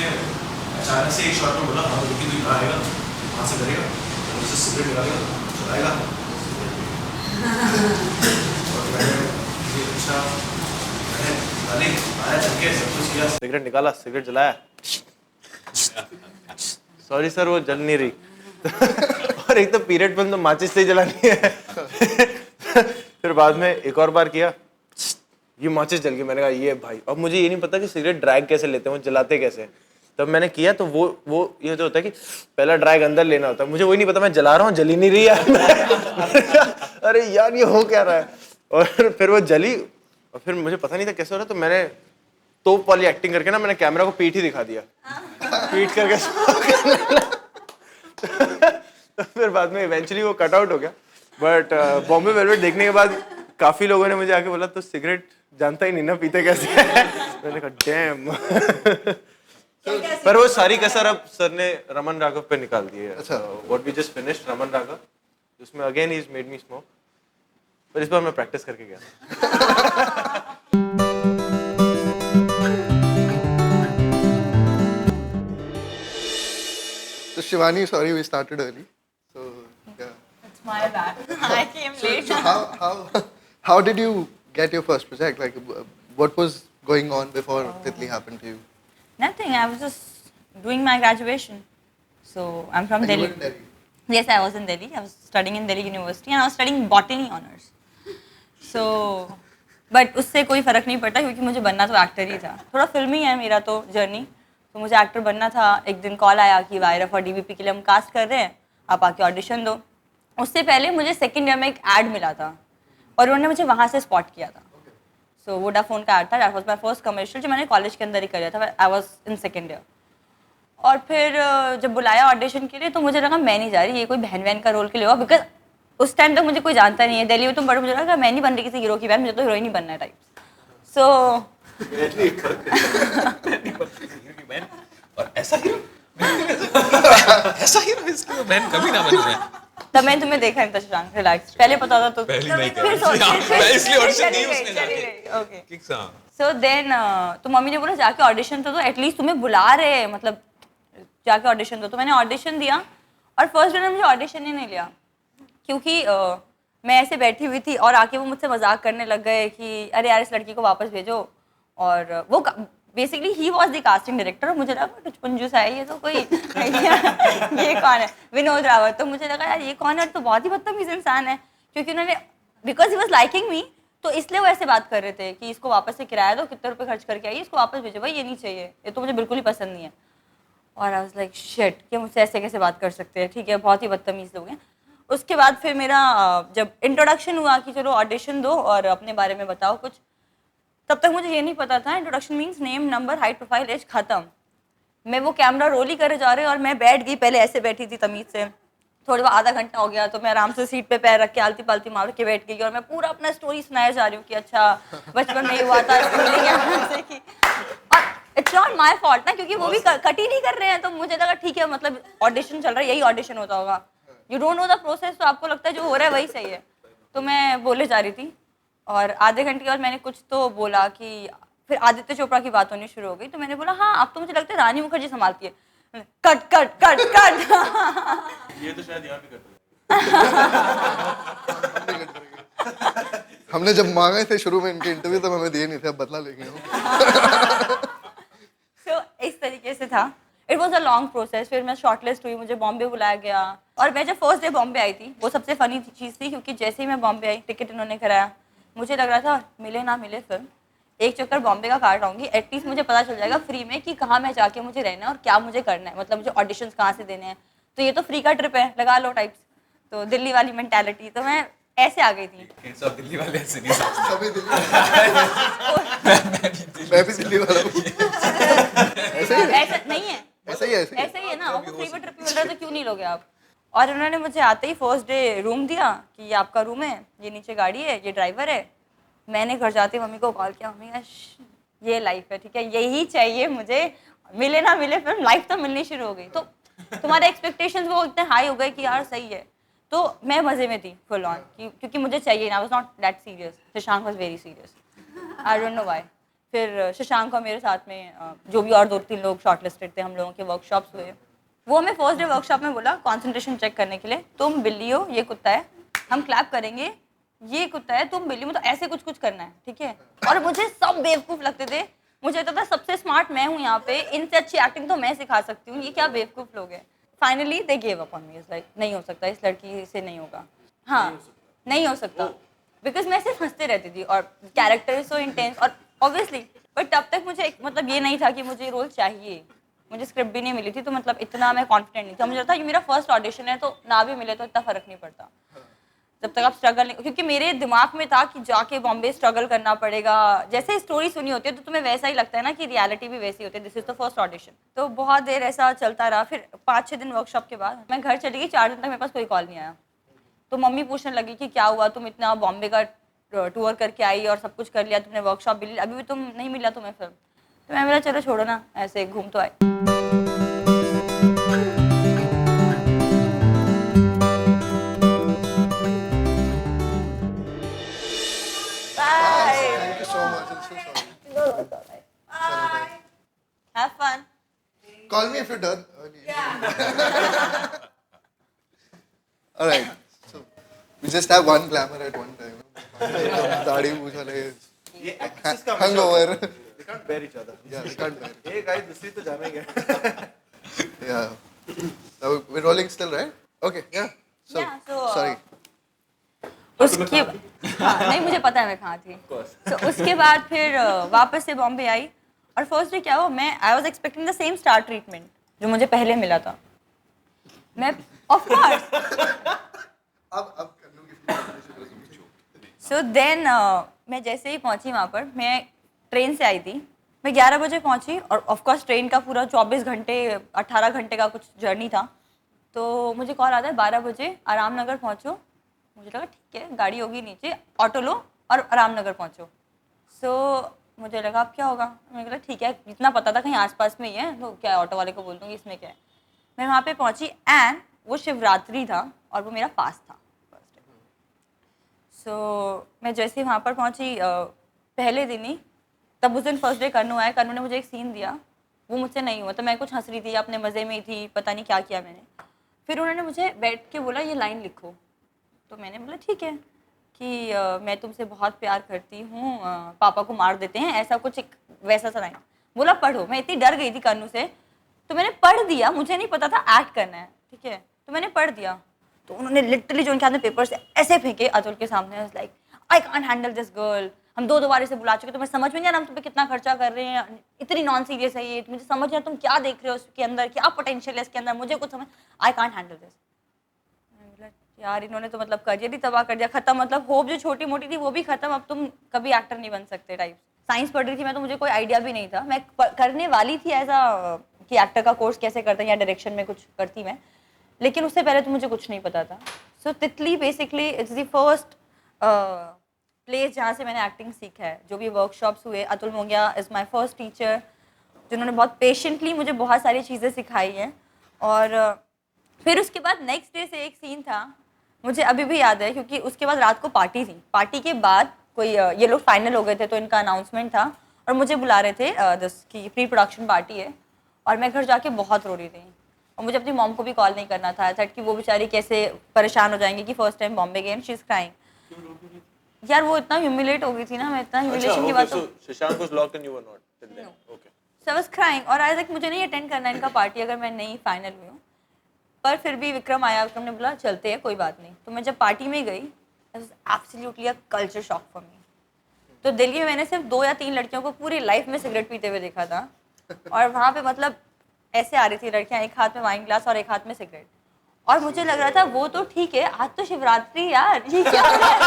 S4: अचानक से एक शॉट में बोला हाँ रुकी तू यहाँ आएगा, वहाँ से करेगा, और उससे सिगरेट निकालेगा, चलाएगा. और
S3: सिगरेट निकाला, सिगरेट जलाया, सॉरी सर वो जल नहीं रही और एक तो पीरियड में तो माचिस से ही जलानी है फिर बाद में एक और बार किया, ये माचिस जल गई। मैंने कहा ये भाई, अब मुझे ये नहीं पता कि सिगरेट ड्रैग कैसे लेते हैं, वो जलाते कैसे हैं। तब मैंने किया तो वो ये जो होता है कि पहला ड्रैग अंदर लेना होता है, मुझे वही नहीं पता, मैं जला रहा हूँ, जली नहीं रही यार अरे यार ये हो क्या रहा है। और फिर वो जली और फिर मुझे पता नहीं था कैसे हो रहा, तो मैंने तोप वाली एक्टिंग करके ना मैंने कैमरा को पीठ ही दिखा दिया, पीठ करके तो फिर बाद में इवेंचुअली वो कट आउट हो गया। बट बॉम्बे वेलवेट देखने के बाद काफी लोगों ने मुझे आके बोला तो सिगरेट जानता ही नहीं ना पीते कैसे मैंने कहा डैम पर वो सारी कसर अब सर ने रमन राघव पे निकाल दी है। What we just finished Raman Raghav, उसमें अगेन ही मेड मी स्मोक, पर इस बार मैं प्रैक्टिस करके गया।
S2: So Shivani, sorry we started early. So yeah.
S6: It's my bad. I came late.
S2: So how did you get your first project? Like what was going on before Titli happened to you?
S6: Nothing. I was just doing my graduation. So I'm from
S2: And you
S6: Delhi.
S2: were in Delhi.
S6: Yes, I was in Delhi. I was studying in Delhi University and I was studying botany honors. So, but उससे कोई फर्क नहीं पड़ता क्योंकि मुझे बनना तो actor ही था। थोड़ा फिल्मी है मेरा तो जर्नी, तो मुझे एक्टर बनना था। एक दिन कॉल आया कि वायरफ और डीबीपी के लिए हम कास्ट कर रहे हैं, आप आके ऑडिशन दो। उससे पहले मुझे सेकंड ईयर में एक ऐड मिला था और उन्होंने मुझे वहाँ से स्पॉट किया था। सो वोडाफोन का ऐड था, that was my first commercial जो मैंने कॉलेज के अंदर ही किया था। I was in second year. और फिर जब बुलाया ऑडिशन के लिए तो मुझे लगा मैं नहीं जा रही, ये कोई बहन बहन का रोल के लिए होगा, बिकॉज उस टाइम तक मुझे कोई जानता नहीं है दिल्ली में। तो बड़े मुझे लगा मैं नहीं बन रही किसी हीरो की बहन, मुझे तो हीरोइन ही बनना है टाइप। सो
S4: और ऐसा हीरो इसकी बहन कभी ना बन जाए।
S6: तब मैंने तुम्हें देखा नहीं था शशांक, रिलैक्स। पहले पता था तो
S4: पहले नहीं
S6: फिर
S4: इसलिए ऑडिशन दी उसने जाके।
S6: ओके।
S4: किक्स हां।
S6: सो देन तो मम्मी ने बोला जाके ऑडिशन तो दो, एटलीस्ट तुम्हें बुला रहे हैं, मतलब जाके ऑडिशन दो। तो मैंने ऑडिशन दिया और फर्स्ट डे ने मुझे ऑडिशन ही नहीं लिया क्योंकि मैं ऐसे बैठी हुई थी और आके वो मुझसे मजाक करने लग गए कि अरे यार इस लड़की को वापस भेजो। और वो basically he was the casting director और मुझे लगा कुछ पंजूस है ये तो कोई ये कौन है, विनोद रावत। तो मुझे लगा यार ये कौन है, तो बहुत ही बदतमीज इंसान है क्योंकि उन्होंने बिकॉज ही वॉज लाइकिंग मी तो इसलिए वो ऐसे बात कर रहे थे कि इसको वापस से किराया दो, कितने रुपए खर्च करके आई, इसको वापस भेजो, भाई ये नहीं चाहिए, ये तो मुझे बिल्कुल ही पसंद नहीं है। और आई वाज लाइक शिट कि मुझसे ऐसे कैसे बात कर सकते हैं, ठीक है बहुत ही बदतमीज लोग हैं। उसके बाद फिर मेरा जब इंट्रोडक्शन हुआ कि चलो ऑडिशन दो और अपने बारे में बताओ कुछ, तब तक मुझे ये नहीं पता था introduction means name number height profile age खत्म। मैं वो कैमरा रोल ही करे जा रहे और मैं बैठ गई, पहले ऐसे बैठी थी तमीज से, थोड़ा बहुत आधा घंटा हो गया तो मैं आराम से सीट पे पैर रख के आलती पालती मार के बैठ गई और मैं पूरा अपना स्टोरी सुनाया जा रही हूँ कि अच्छा बचपन में ये हुआ था, स्कूलिंग ऐसे की। और इट्स नॉट माय फॉल्ट ना क्योंकि वो भी कट ही नहीं कर रहे हैं, तो मुझे लगा ठीक है मतलब ऑडिशन चल रहा है, यही ऑडिशन होता होगा, you don't know the process, तो आपको लगता है जो हो रहा है वही सही है। तो मैं बोले जा रही थी और आधे घंटे के बाद मैंने कुछ तो बोला कि फिर आदित्य चोपड़ा की बात होनी शुरू हो गई। तो मैंने बोला हाँ अब तो मुझे लगता है रानी मुखर्जी संभालती है, कट कट कट कट
S3: ये तो शायद यहाँ भी करते
S2: हमने जब मांगे थे शुरू में इनके इंटरव्यू तो हमें दिए नहीं थे, अब बदला लेंगे हम।
S6: So, इस तरीके से था। It was a long process. फिर मैं शॉर्टलिस्ट हुई, मुझे बॉम्बे बुलाया गया और मैं जब फर्स्ट डे बॉम्बे आई थी वो सबसे फनी चीज़ थी क्योंकि जैसे ही मैं बॉम्बे आई टिकट इन्होंने कराया, मुझे लग रहा था मिले ना मिले फिल्म एक चक्कर बॉम्बे का काट आऊँगी, एटलीस्ट मुझे पता चल जाएगा फ्री में कि कहाँ मैं जाके मुझे रहना है और क्या मुझे करना है, मतलब मुझे ऑडिशंस कहाँ से देने हैं, तो ये तो फ्री का ट्रिप है लगा लो टाइप्स। तो दिल्ली वाली मेंटालिटी, तो मैं ऐसे आ गई थी।
S4: सब दिल्ली वाले ऐसे नहीं सोचते।
S2: सभी दिल्ली मैं भी दिल्ली वाला हूँ।
S6: ऐसा नहीं है,
S2: ऐसा ही है,
S6: ऐसा ही है ना, आपको फ्री में ट्रिप मिल रहा है तो क्यों नहीं लोगे आप। और उन्होंने मुझे आते ही फर्स्ट डे रूम दिया कि ये आपका रूम है, ये नीचे गाड़ी है, ये ड्राइवर है। मैंने घर जाते मम्मी को कॉल किया, मम्मी ये लाइफ है, ठीक है यही चाहिए मुझे, मिले ना मिले फिल्म लाइफ तो मिलनी शुरू हो गई। तो तुम्हारे एक्सपेक्टेशंस वो इतने हाई हो गए कि यार सही है। तो मैं मजे में थी फुल ऑन क्योंकि मुझे चाहिए ना, I was not that serious, Shashank was very serious, I don't know why. फिर शशांक और मेरे साथ में जो भी और 2-3 लोग शॉर्टलिस्टेड थे, हम लोगों के वर्कशॉप्स हुए। वो हमें फर्स्ट डे वर्कशॉप में बोला कंसंट्रेशन चेक करने के लिए, तुम बिल्ली हो ये कुत्ता है, हम क्लैप करेंगे ये कुत्ता है, तुम बिल्ली, मतलब ऐसे कुछ कुछ करना है, ठीक है। और मुझे सब बेवकूफ लगते थे, मुझे लगता था सबसे स्मार्ट मैं हूँ यहाँ पे, इनसे अच्छी एक्टिंग तो मैं सिखा सकती हूँ, ये क्या बेवकूफ लोग हैं। Finally they give up on me, like नहीं हो सकता, इस लड़की से नहीं होगा। हाँ, नहीं हो सकता, बिकॉज मैं सिर्फ हंसते रहती थी और कैरेक्टर इज सो इंटेंस, और ऑब्वियसली, बट तब तक मुझे मतलब ये नहीं था कि मुझे रोल चाहिए, मुझे स्क्रिप्ट भी नहीं मिली थी, तो मतलब इतना मैं कॉन्फिडेंट नहीं था, मुझे लगता कि मेरा फर्स्ट ऑडिशन है तो ना भी मिले तो इतना फर्क नहीं पड़ता, जब तक आप स्ट्रगल नहीं, क्योंकि मेरे दिमाग में था कि जाके बॉम्बे स्ट्रगल करना पड़ेगा, जैसे स्टोरी सुनी होती है तो तुम्हें वैसा ही लगता है ना कि रियलिटी भी वैसी होती है, this is the first audition. तो बहुत देर ऐसा चलता रहा, फिर 5-6 दिन वर्कशॉप के बाद मैं घर चली गई, 4 दिन तक मेरे पास कोई कॉल नहीं आया। तो मम्मी पूछने लगी कि क्या हुआ, तुम इतना बॉम्बे का टूर करके आई और सब कुछ कर लिया, तुमने वर्कशॉप भी ली, अभी भी तुम नहीं मिला तुम्हें फिल्म। तो मैं बोला चलो छोड़ो ना, ऐसे घूम तो आए।
S2: Thank you so much. I'm so sorry.
S6: Have fun.
S2: Call me if you're done. Okay. All right. So we just have one glamour at one time. दाढ़ी मूंछ वाले
S3: ये एक्ट्रेसेस का
S2: hangover.
S3: they can't bear each other.
S2: Yeah, we can't bear.
S3: Hey guys, दूसरी तो जाना ही है.
S2: Yeah. So we're rolling still, right? Okay. Yeah. So,
S6: Yeah, so,
S2: sorry.
S6: उसके हाँ, नहीं मुझे पता है मैं कहाँ थी। So, उसके बाद फिर वापस से बॉम्बे आई, और फर्स्ट डे क्या हुआ, मैं I was expecting the same star treatment जो मुझे पहले मिला था। मैं ऑफ कोर्स
S2: अब कर लूंगी।
S6: सो देन मैं जैसे ही पहुंची वहाँ पर, मैं ट्रेन से आई थी, मैं 11 बजे पहुंची, और ऑफ कोर्स ट्रेन का पूरा 24 घंटे 18 घंटे का कुछ जर्नी था। तो मुझे कॉल आता है 12 बजे आराम नगर पहुँचो। मुझे लगा ठीक है, गाड़ी होगी नीचे, ऑटो लो और आराम नगर पहुँचो। सो मुझे लगा अब क्या होगा, मैंने कहा ठीक है, जितना पता था कहीं आसपास में ही है, तो क्या ऑटो वाले को बोल दूँगी, इसमें क्या है। मैं वहाँ पे पहुँची एंड वो शिवरात्रि था और वो मेरा फास्ट था फर्स्ट डे। सो मैं जैसे ही वहाँ पर पहुँची पहले दिन ही, तब उस दिन फर्स्ट डे कन्नू आया, कन्नू ने मुझे एक सीन दिया, वो मुझसे नहीं हुआ, तो मैं कुछ हंस रही थी, अपने मज़े में ही थी, पता नहीं क्या किया मैंने। फिर उन्होंने मुझे बैठ के बोला ये लाइन लिखो, तो मैंने बोला ठीक है कि मैं तुमसे बहुत प्यार करती हूँ, पापा को मार देते हैं, ऐसा कुछ एक वैसा सा लाइन। बोला पढ़ो, मैं इतनी डर गई थी कन्नू से, तो मैंने पढ़ दिया, मुझे नहीं पता था एक्ट करना है, ठीक है, तो मैंने पढ़ दिया। तो उन्होंने लिटरली जो उनके हाथ में पेपर्स ऐसे फेंके अतुल के सामने, like I can't handle this girl, हम 2 बार इसे बुला चुके, तो मैं समझ में नहीं आ रहा हम तुम पे कितना खर्चा कर रहे हैं, इतनी नॉन सीरियस है ये, मुझे समझ नहीं आ तुम क्या देख रहे हो उसके अंदर, क्या पोटेंशियल है इसके अंदर, मुझे कुछ समझ, आई कांट हैंडल दिस। यार इन्होंने तो मतलब करियर ही तबाह कर दिया, खत्म, मतलब होप जो छोटी मोटी थी वो भी खत्म, अब तुम कभी एक्टर नहीं बन सकते टाइप। साइंस पढ़ रही थी मैं, तो मुझे कोई आइडिया भी नहीं था, मैं करने वाली थी ऐसा कि एक्टर का कोर्स कैसे करते हैं या डायरेक्शन में कुछ करती मैं, लेकिन उससे पहले तो मुझे कुछ नहीं पता था। सो तितली basically it's the first place जहाँ से मैंने एक्टिंग सीखा है। जो भी वर्कशॉप्स हुए, Atul Mongia is my first teacher, जिन्होंने बहुत पेशेंटली मुझे बहुत सारी चीज़ें सिखाई हैं। और फिर उसके बाद नेक्स्ट डे से एक सीन था, मुझे अभी भी याद है, क्योंकि उसके बाद रात को पार्टी थी, पार्टी के बाद कोई ये लोग फाइनल हो गए थे तो इनका अनाउंसमेंट था और मुझे बुला रहे थे की प्री प्रोडक्शन पार्टी है, और मैं घर जाके बहुत रो रही थी और मुझे अपनी मॉम को भी कॉल नहीं करना था दैट कि वो बेचारी कैसे परेशान हो जाएंगी कि फर्स्ट टाइम बॉम्बे गए एंड शी इज क्राइंग। यार वो इतना ह्यूमिलेट हो गई थी ना, मैं इतना ह्यूमिलेशन की बात,
S3: so Shashank was locked and you were not till then. Okay.
S6: So I was crying और आई लाइक मुझे नहीं अटेंड करना इनका पार्टी अगर मैं नहीं फाइनल हुई हूँ। पर फिर भी विक्रम आया, विक्रम ने बोला चलते हैं कोई बात नहीं। तो मैं जब पार्टी में गई, it was absolutely a culture shock for me. तो दिल्ली में मैंने सिर्फ 2 या 3 लड़कियों को पूरी लाइफ में सिगरेट पीते हुए देखा था, और वहाँ पे मतलब ऐसे आ रही थी लड़कियाँ, एक हाथ में वाइन ग्लास और एक हाथ में सिगरेट, और मुझे लग रहा था वो तो ठीक है, आज तो शिवरात्रि यार, ये क्या हो रहा है?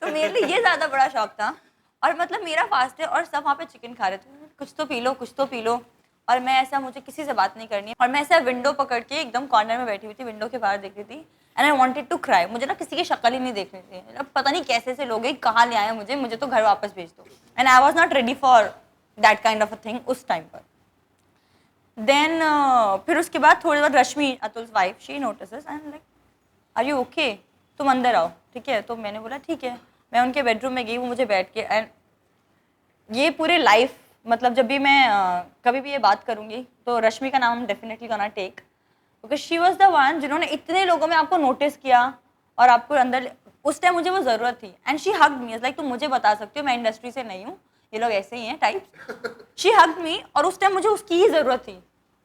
S6: तो मेरे लिए ये ज्यादा बड़ा शौक था। और मतलब मेरा फास्ट है और सब वहाँ पे चिकन खा रहे थे, कुछ तो पी लो कुछ तो पी लो, और मैं ऐसा, मुझे किसी से बात नहीं करनी है, और मैं ऐसा विंडो पकड़ के एकदम कॉर्नर में बैठी हुई थी, विंडो के बाहर देख रही थी, and I wanted to cry. मुझे ना किसी की शक्ल ही नहीं देखनी थी, अब पता नहीं कैसे से लोग कहाँ ले आए मुझे तो घर वापस भेज दो, and I was not ready for that kind of a thing उस टाइम पर। देन फिर उसके बाद थोड़ी बार Rashmi, Atul wife, she notices and like are you okay, तुम अंदर आओ, ठीक है। तो मैंने बोला ठीक है, मैं उनके बेडरूम में गई, वो मुझे बैठ के, एंड ये पूरे लाइफ, मतलब जब भी मैं कभी भी ये बात करूँगी तो रश्मि का नाम definitely gonna take, because she was the one जिन्होंने इतने लोगों में आपको नोटिस किया और आपको अंदर उस टाइम मुझे वो जरूरत थी and she hugged me like तुम मुझे बता सकते हो मैं इंडस्ट्री से नहीं हूँ ये लोग ऐसे ही हैं टाइप शी हग्ड मी और उस टाइम मुझे उसकी ही जरूरत थी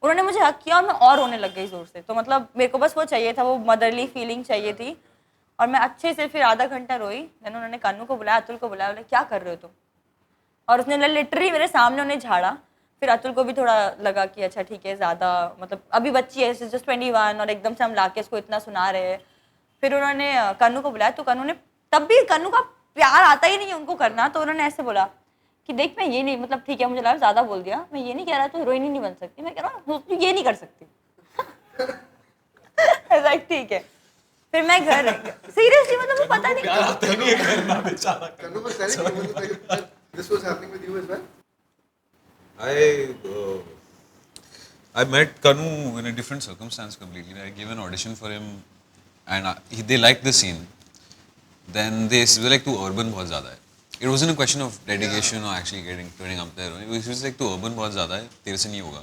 S6: उन्होंने मुझे हक किया और मैं और रोने लग गई जोर से तो मतलब मेरे को बस वो चाहिए था वो मदरली फीलिंग चाहिए थी और मैं अच्छे से फिर आधा घंटा रोई देन उन्होंने कानू को बुलाया अतुल को बुलाया बोले क्या कर रहे हो तुम और उसने लिटरली मेरे सामने उन्हें झाड़ा फिर अतुल को भी थोड़ा लगा कि अच्छा ठीक है ज़्यादा मतलब अभी बच्ची है जस्ट 21 और एकदम से हम लाके इसको इतना सुना रहे हैं फिर उन्होंने कन्नू को बुलाया तो कन्नू ने तब भी कन्नू का प्यार आता ही नहीं है उनको करना तो उन्होंने ऐसे बोला कि देख मैं ये नहीं मतलब ठीक है मुझे लगा ज़्यादा बोल दिया मैं ये नहीं कह रहा तो हीरोइन ही नहीं बन सकती मैं कह रहा हूँ तू ये नहीं कर सकती लाइक ठीक है फिर मैं घर सीरियसली मतलब वो पता नहीं
S2: Kannu was telling me that this was happening with you as well.
S4: I met Kanu in a different circumstance completely. I gave an audition for him, and they liked the scene. Then they were like, "तू urban बहुत ज़्यादा है." It wasn't a question of dedication or actually turning up there. It was like, "तू urban बहुत ज़्यादा है, तेरे से नहीं होगा."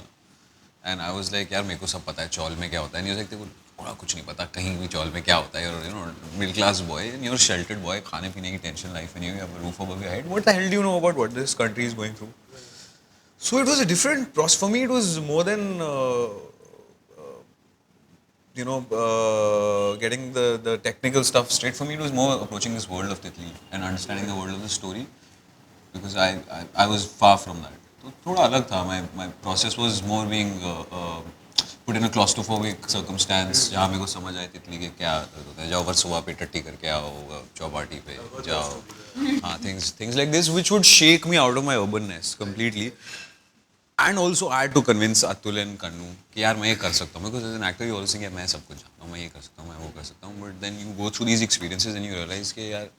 S4: And I was like, "यार मेरे को सब पता है चौल में क्या होता है." And he was like, "तेरे को थोड़ा कुछ नहीं पता कहीं भी चौल में क्या होता है." You're middle class boy and you're sheltered boy, खाने पीने की tension life and you have a roof above your head. What the hell do you know about what this country is going through? So it was a different process. For me, it was more than getting the technical stuff straight. For me, it was more approaching this world of Titli and understanding the world of the story because I was far from that. So थोड़ा अलग था. My process was more being put in a claustrophobic circumstance जहाँ मेरे को समझ आए तितली के क्या होता है. जाओ वर्सोवा पे टट्टी करके आओ चौपाटी पे जाओ. हाँ things like this which would shake me out of my urbanness completely. And also I had to convince Atul and Kannu कि यार मैं ये कर सकता हूँ because as an actor you always think मैं सब कुछ जानता हूँ मैं ये कर सकता हूँ मैं वो कर सकता हूँ but then you go through these experiences and you realize कि यार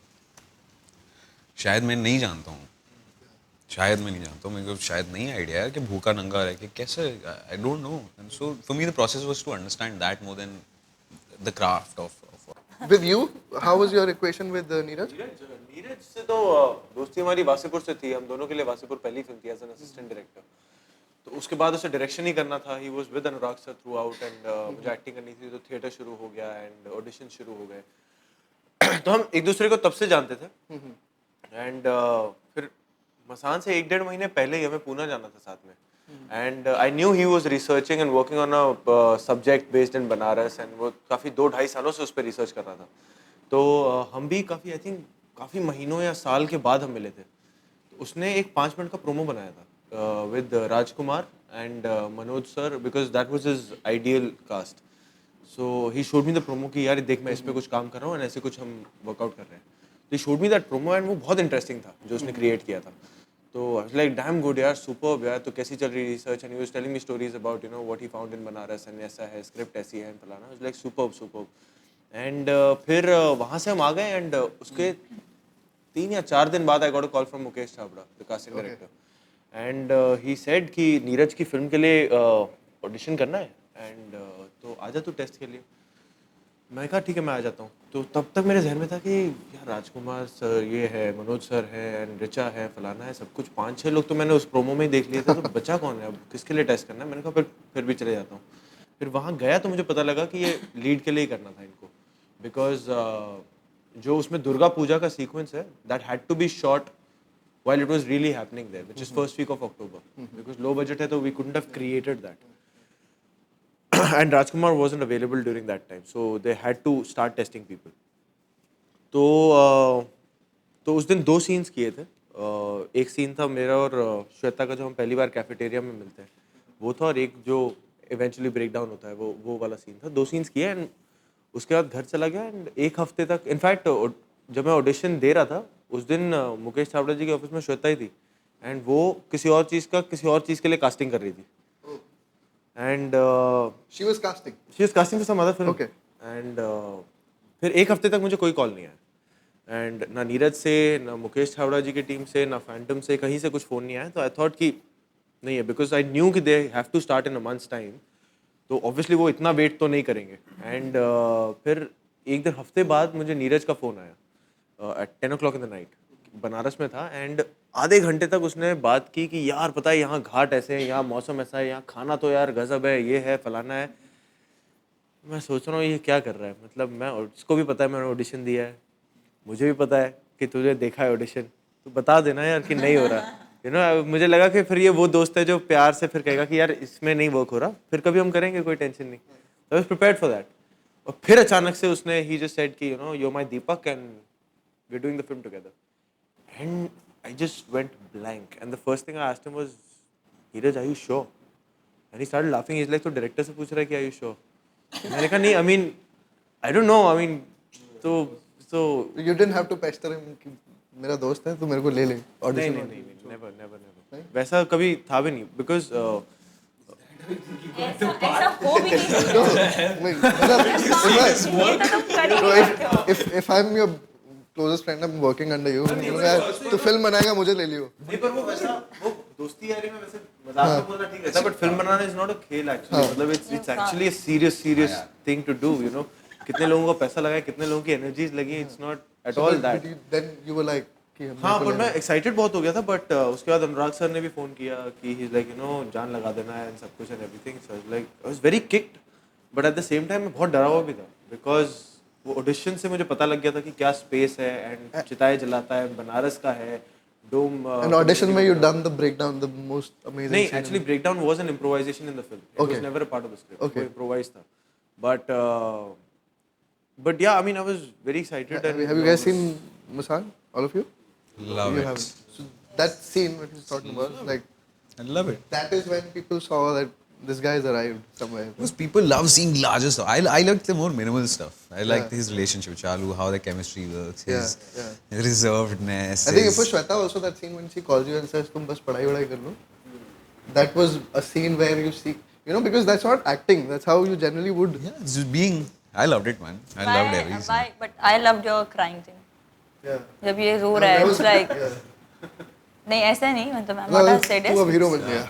S4: शायद मैं नहीं जानता हूँ शायद मैं नहीं जानता हूँ मेरे को शायद नहीं आइडिया है कि भूखा नंगा रह के कैसे I don't know and so for me the process was to understand that more than the craft of
S2: With you, how was your equation with Neeraj?
S3: Neeraj से तो दोस्ती हमारी वासीपुर से थी हम दोनों के लिए वासीपुर पहली फिल्म थी एज एन असिस्टेंट डायरेक्टर तो उसके बाद उसे डायरेक्शन ही करना था he was with Anurag sir through out and मुझे एक्टिंग करनी थी तो थिएटर शुरू हो गया एंड ऑडिशन शुरू हो गए तो हम एक दूसरे को तब से जानते थे एंड फिर मसान से 1-1.5 महीने पहले ही हमें पूना जाना था साथ में and I knew he was researching and working on a subject based in Banaras and वो काफ़ी 2-2.5 सालों से उस पर रिसर्च कर रहा था तो हम भी काफ़ी आई थिंक काफ़ी महीनों या साल के बाद हम मिले थे तो उसने एक 5 मिनट का प्रोमो बनाया था with Rajkumar and Manoj sir because that was his ideal cast so he showed me the promo कि यार देख मैं इस पे कुछ काम कर रहा हूँ एंड ऐसे कुछ हम वर्कआउट कर रहे हैं तो ही showed me that Promos and वो बहुत इंटरेस्टिंग था जो उसने क्रिएट किया था तो I was like damn good यार सुपर्ब यार तो कैसी चल रही research and he was telling me stories about you know what he found in Banaras and ऐसा है स्क्रिप्ट ऐसी है फलाना I was like superb and फिर वहाँ से हम आ गए एंड उसके 3 या 4 दिन बाद I got a call from Mukesh Chhabra the casting director and he said कि नीरज की फिल्म के लिए ऑडिशन करना है एंड तो आजा तू टेस्ट के लिए मैं कहा ठीक है मैं आ जाता हूँ तो तब तक मेरे जहन में था कि यार राजकुमार सर ये है मनोज सर है एंड रिचा है फलाना है सब कुछ 5-6 लोग तो मैंने उस प्रोमो में ही देख लिए थे तो बचा कौन है अब किसके लिए टेस्ट करना है मैंने कहा फिर भी चले जाता हूँ फिर वहाँ गया तो मुझे पता लगा कि ये लीड के लिए ही करना था इनको बिकॉज जो उसमें दुर्गा पूजा का सीक्वेंस है that had to be shot while it was really happening there which is first week of October because low budget hai, so we couldn't have created that and Rajkumar wasn't available during that time so they had to start testing people तो उस दिन 2 scenes किए थे एक scene था मेरा और श्वेता का जो हम पहली बार कैफेटेरिया में मिलते हैं वो था और एक जो इवेंचुअली ब्रेक डाउन होता है वो वाला सीन था 2 सीन्स किए एंड उसके बाद घर चला गया एंड एक हफ्ते तक इनफैक्ट जब मैं ऑडिशन दे रहा था उस दिन मुकेश छाबड़ा जी के ऑफिस में श्वेता ही थी एंड वो किसी और चीज़ के लिए कास्टिंग कर रही थी and
S2: She was casting.
S3: She was casting for some other film
S2: Okay.
S3: And फिर एक हफ्ते तक मुझे कोई कॉल नहीं आया एंड ना नीरज से ना मुकेश छाबड़ा जी की टीम से ना फैंटम से कहीं से कुछ फ़ोन नहीं आया तो आई थॉट कि नहीं है बिकॉज आई न्यू कि they have to start in a months time तो ऑब्वियसली वो इतना वेट तो नहीं करेंगे एंड फिर एक दिन हफ्ते बाद मुझे नीरज का फ़ोन आया at 10 o'clock in the night Banaras में था एंड आधे घंटे तक उसने बात की कि यार पता है यहाँ घाट ऐसे हैं यहाँ मौसम ऐसा है यहाँ खाना तो यार गजब है ये है फलाना है मैं सोच रहा हूँ ये क्या कर रहा है, मतलब मैं इसको भी पता है मैंने ऑडिशन दिया है, मुझे भी पता है कि तुझे देखा है ऑडिशन, तो बता देना यार कि नहीं हो रहा। मुझे लगा कि फिर ये वो दोस्त है जो प्यार से फिर कहेगा कि यार इसमें नहीं वर्क हो रहा, फिर कभी हम करेंगे, कोई टेंशन नहीं। I was prepared for that. और फिर अचानक से उसने ही जस्ट सेड कि you are my Deepak and we are doing the film together. And I just went blank and the first thing I asked him was, Neeraj are you sure? And he started laughing, is like तो director से पूछ रहा है कि are you sure? मैंने कहा नहीं, I mean I don't know, I mean तो
S2: You didn't have to pester him कि मेरा दोस्त है तो मेरे को ले ले
S3: नहीं
S2: audition
S3: नहीं
S2: में।
S3: नहीं, नेवर नेवर नेवर, वैसा कभी था भी नहीं, बिकॉज
S6: ऐसा हो भी नहीं सकता।
S2: Wait, मतलब
S6: ये तो तुम कर ही
S2: no,
S6: नहीं सकते हो।
S2: if I'm your closest friend, I'm working under you, मैं बोलूँगा, यार, तू फिल्म बनाएगा मुझे ले लियो।
S3: नहीं, पर वो वैसा वो दोस्ती यारी में वैसे मजाक में बोलना ठीक रहता है, बट फिल्म बनाना इज नॉट अ खेल एक्चुअली, मतलब it's actually a serious thing to do, कितने लोगों को पैसा लगा है, कितने लोगों की एनर्जीज लगी, it's not at all that.
S2: Then you were like कि हम
S3: हाँ, पर मैं एक्साइटेड बहुत हो गया था, बट उसके बाद अनुराग सर ने भी फोन किया कि ही इज लाइक जान लगा देना है एंड सब कुछ and everything, so I was very kicked, but at the same time मैं बहुत डरा हुआ भी था, बिकॉज वो ऑडिशन से मुझे पता लग गया था कि क्या स्पेस है एंड चिताएं जलाता है, बनारस का है, डोम।
S2: And audition में you done the breakdown, the most amazing
S3: नहीं,
S2: scene.
S3: Actually breakdown was an improvisation in the film, it was never a part of the script, वो इम्प्रोवाइज था, बट या I mean I was very excited.
S2: Have you guys seen Musan? All of you?
S4: Love
S2: You
S4: it.
S2: haven't. So that scene what he's talking about, like
S4: I love it.
S2: that is when people saw that this guy's arrived somewhere.
S4: Because people love seeing larger stuff. I like the more minimal stuff. I like his relationship with Chalu, how the chemistry works, his reservedness.
S2: I think for Shweta also, that scene when she calls you and says, "तुम बस पढ़ाई वढ़ाई कर लो." That was a scene where you see, because that's not acting. That's how you generally would.
S4: Yeah, it's just being. I loved it, man. I loved every scene.
S6: But I loved your crying thing.
S2: Yeah.
S6: जब ये रो रहा है, it's like नहीं ऐसा नहीं, मतलब I'm not as sad
S2: तू अब
S6: as
S2: हीरो बन गया.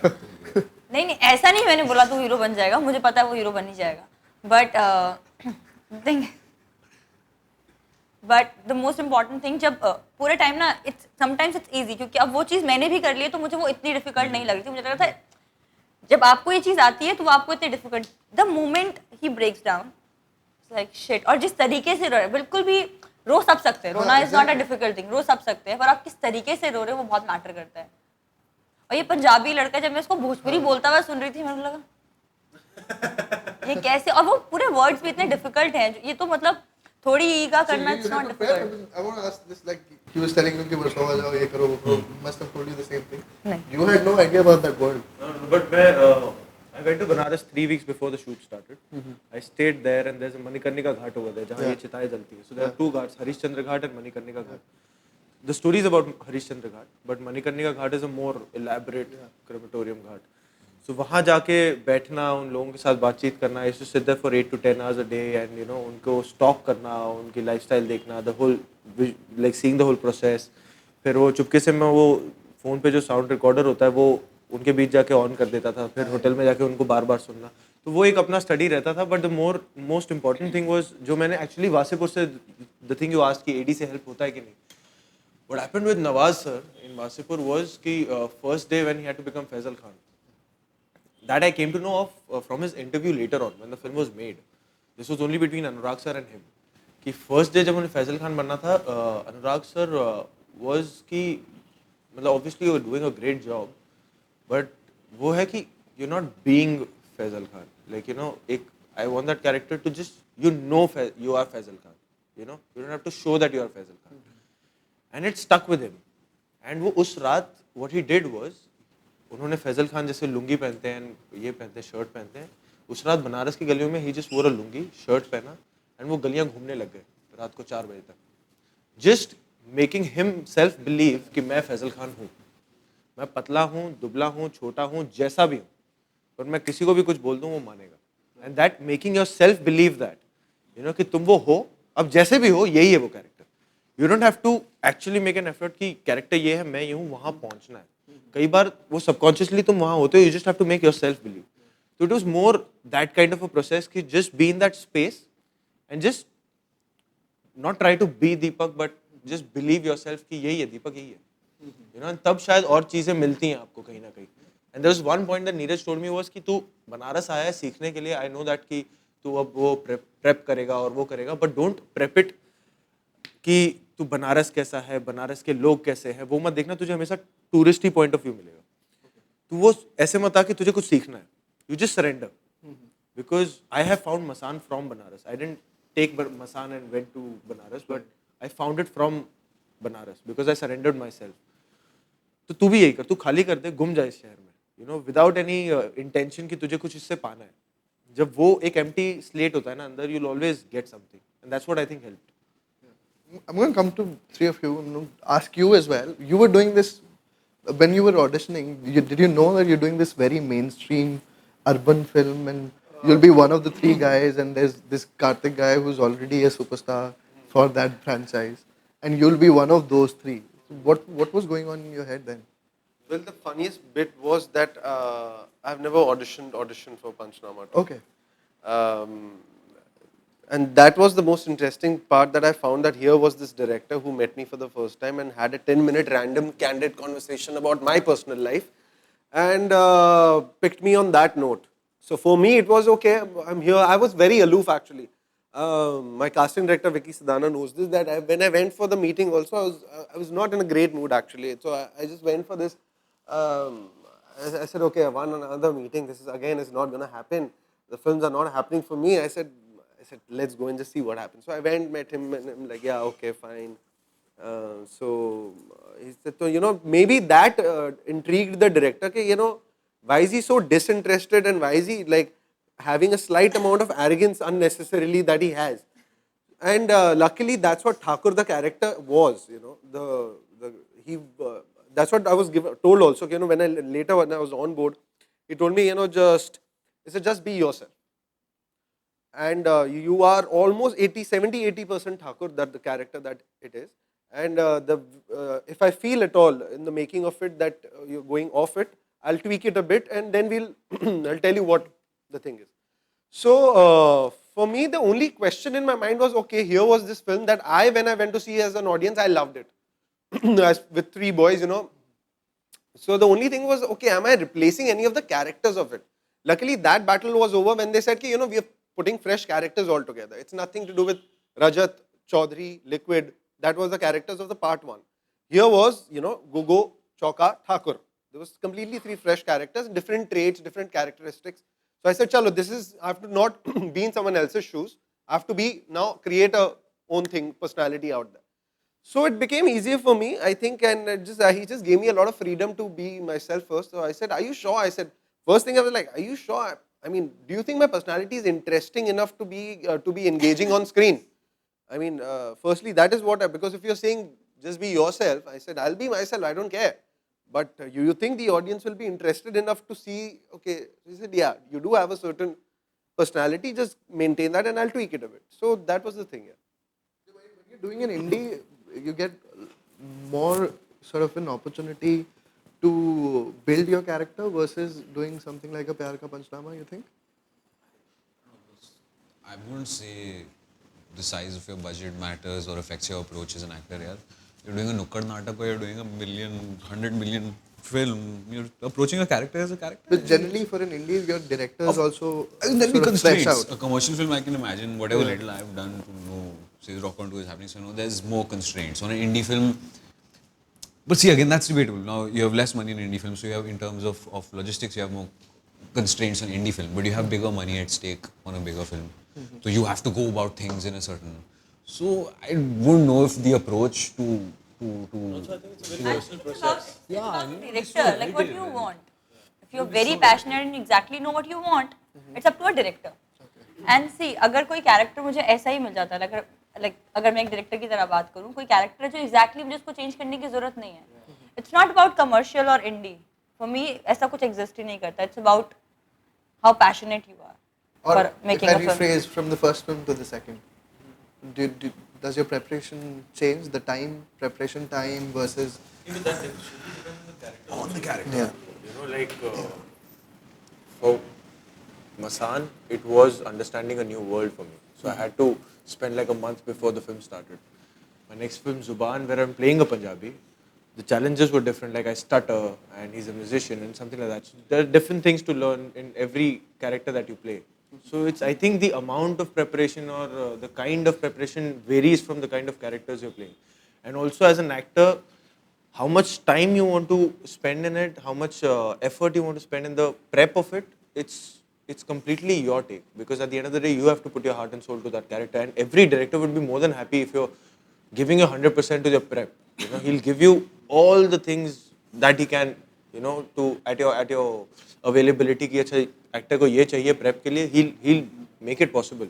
S6: नहीं ऐसा नहीं मैंने बोला तू हीरो बन जाएगा, मुझे पता है वो हीरो बन ही जाएगा, but the most important thing जब पूरे टाइम ना समटाइम्स इट्स ईजी, क्योंकि अब वो चीज़ मैंने भी कर ली है तो मुझे वो इतनी डिफिकल्ट नहीं लग रही थी, मुझे लग रहा था जब आपको ये चीज़ आती है तो वो आपको इतनी difficult, the moment he breaks down like shit, और जिस तरीके से रो रहे, बिल्कुल भी रो सब सकते हैं, रोना is not a difficult thing, रो सब सकते हैं, पर आप किस तरीके से रो रहे हो वो बहुत मैटर करता है। और ये पंजाबी लड़का, जब मैं उसको भोजपुरी बोलता हुआ सुन रही थी, मुझे लगा ये कैसे, और वो पूरे वर्ड्स भी इतने डिफिकल्ट हैं, ये तो मतलब थोड़ी ईगा करना it's not difficult.
S2: I want to ask this, like he was telling you कि बरसों आ जाओ, ये करो वो करो, must have told you the same thing.
S6: नहीं।
S2: You had no idea about that word.
S3: But I went to Banaras 3 weeks before the shoot started. I stayed there and there's a Manikarnika Ghat over there जहाँ ये चिताएं जलती हैं. So there are 2 ghats, Harishchandra Ghat and Manikarnika Ghat. The story is about Harishchandra Ghat, but Manikarnika Ghat is a more elaborate crematorium ghat. So वहाँ जाके बैठना, उन लोगों के साथ बातचीत करना, I used to sit there for 8 to 10 hours a day and उनको stalk करना, उनकी lifestyle देखना, the whole like seeing the whole process. फिर वो चुपके से मैं वो फ़ोन पे जो साउंड रिकॉर्डर होता है वो उनके बीच जाके ऑन कर देता था, फिर होटल में जाके उनको बार बार सुनना, तो वो एक अपना स्टडी रहता था। But the most important thing was, जो मैंने एक्चुअली वासेपुर से, द थिंग यू आस्क्ड कि एडी से हेल्प होता है कि नहीं, what happened with Nawaz sir in Wasseypur was कि first day when he had to become Faizal Khan, that I came to know of from his interview letter on when the film was made, this was only between Anurag sir and him, कि first day जब उन्हें फैजल खान बनना था, अनुराग sir was कि मतलब obviously you are doing a great job, but वो है कि you not being Faizal Khan, like एक I want that character to just you are Faizal Khan, you don't have to show that you are Faizal Khan, and it stuck with him. And वो उस रात what he did was, उन्होंने फैजल खान जैसे लुंगी पहनते हैं, ये पहनते हैं, शर्ट पहनते हैं, उस रात बनारस की गलियों में ही जस्ट वोर अ लुंगी, शर्ट पहना, एंड वो गलियां घूमने लग गए रात को 4 बजे तक, just making him self believe कि मैं फैजल खान हूँ, मैं पतला हूँ, दुबला हूँ, छोटा हूँ, जैसा भी हूँ, पर मैं किसी को भी कुछ बोल दूँ वो मानेगा। And that making your self believe that कि तुम वो हो, अब जैसे भी हो यही है वो character, you don't have to actually make an effort कि कैरेक्टर ये है, मैं ये हूँ, वहाँ पहुँचना है। कई बार वो सबकॉन्शियसली तुम वहाँ होते हो, you just have to make yourself believe. तो it was more that kind of a process कि just be in that space and just not try to be Deepak, but just believe yourself कि यही है दीपक, यही है, तब शायद और चीजें मिलती हैं आपको कहीं ना कहीं। And there was one point that Neeraj told me was कि तू बनारस आया है सीखने के लिए, आई नो दैट कि तू अब वो प्रेप करेगा और वो करेगा, बट डोंट प्रेप इट कि तू बनारस कैसा है, बनारस के लोग कैसे हैं, वो मत देखना, तुझे हमेशा tourist he point of view मिलेगा. तू वो ऐसे मत आ कि तुझे कुछ सीखना है. You just surrender. Because I have found Masan from Banaras. I didn't take Masan and went to Banaras, but I found it from Banaras because I surrendered myself. तो तू भी यही कर, तू खाली कर दे, गुम जाए इस शहर में, you know, without any intention कि तुझे कुछ इससे पाना है. जब वो एक एम्प्टी स्लेट होता है ना अंदर, you'll always get something, and that's what I think helped.
S2: I'm going to come to three of you and ask you as well. You were doing this when you were auditioning. Did you know that you're doing this very mainstream urban film and you'll be one of the three guys, and there's this Karthik guy who's already a superstar for that franchise, and you'll be one of those three. So what was going on in your head then?
S5: Well, the funniest bit was that I've never auditioned for Panchnama.
S2: Okay.
S5: Um, and that was the most interesting part, that I found that here was this director who met me for the first time and had a 10-minute random candid conversation about my personal life and picked me on that note. So for me it was okay, I'm here. I was very aloof actually. My casting director Vicky Sadana knows this, that when I went for the meeting also, I was not in a great mood actually. So I just went for this. I said, okay, I won another meeting. This is not going to happen. The films are not happening for me. I said, let's go and just see what happens. So I went, met him, and I'm like, yeah, okay, fine. He said, so, you know, maybe that intrigued the director. Okay, you know, why is he so disinterested, and why is he like having a slight amount of arrogance unnecessarily that he has? And luckily, that's what Thakur, the character, was. You know, that's what I was told also. You know, when I was on board, he told me, you know, just be yourself. And you are almost 70-80% Thakur, that the character that it is. And if I feel at all in the making of it that you're going off it, I'll tweak it a bit, and then I'll tell you what the thing is. So for me, the only question in my mind was, okay, here was this film that when I went to see as an audience, I loved it. With three boys, you know. So the only thing was, okay, am I replacing any of the characters of it? Luckily, that battle was over when they said, you know, we are putting fresh characters all together. It's nothing to do with Rajat, Chaudhary, Liquid. That was the characters of the part one. Here was, you know, Gogo, Chauka, Thakur. There was completely three fresh characters, different traits, different characteristics. So I said, chalo, I have to not be in someone else's shoes. I have to create a own thing, personality out there. So it became easier for me, I think, and he just gave me a lot of freedom to be myself first. So I said, are you sure? I said, first thing I was like, are you sure? I mean, do you think my personality is interesting enough to be engaging on screen? I mean, firstly, that is because if you're saying just be yourself, I said, I'll be myself, I don't care. But you think the audience will be interested enough to see, okay, he said, yeah, you do have a certain personality, just maintain that and I'll tweak it a bit. So that was the thing, yeah.
S2: When you're doing an indie, you get more sort of an opportunity to build your character versus doing something like a Pyar Ka Panchnama, you think?
S4: I wouldn't say the size of your budget matters or affects your approach as an actor. Yeah. You're doing a Nukkad Natak or you're doing 100 million film. You're approaching a character as a character.
S2: But generally for an indie, your directors also
S4: There'll be
S2: sort of flesh
S4: constraints.
S2: out.
S4: A commercial film, I can imagine whatever little I've done to know, say, Rock On 2 is happening, so there's more constraints. On an indie film, but see, again, that's debatable. Now, you have less money in indie film, so you have, in terms of logistics, you have more constraints on indie film, but you have bigger money at stake on a bigger film. So you have to go about things in a certain... So I wouldn't know if the approach to
S3: Also, I think it's a very personal process.
S6: It's about the director, like what you want. If you're very passionate and exactly know what you want, it's up to a director. And see, अगर कोई character मुझे ऐसा ही मिल जाता है, अगर मैं एक director की तरह बात करूँ, कोई character है जो exactly मुझे उसको change करने की ज़रूरत नहीं है. It's not about commercial or indie. For me, ऐसा कुछ exist ही नहीं करता. It's about how passionate you are for making a film.
S2: If I rephrase from the first film to the second, does your preparation change? The preparation time versus...
S3: Even that should be dependent on the character.
S4: on the character.
S2: Yeah.
S3: You know, like for Masan, it was understanding a new world for me. So I had to spend like a month before the film started. My next film, Zuban, where I'm playing a Punjabi, the challenges were different. Like I stutter, and he's a musician, and something like that. So there are different things to learn in every character that you play. So it's, I think the amount of preparation or the kind of preparation varies from the kind of characters you're playing. And also as an actor, how much time you want to spend in it, how much effort you want to spend in the prep of it, it's completely your take. Because at the end of the day, you have to put your heart and soul to that character. And every director would be more than happy if you're giving your 100% to your prep. You know, he'll give you all the things that he can, you know, to at your availability कि अच्छा actor को ये चाहिए prep के लिए, he'll make it possible.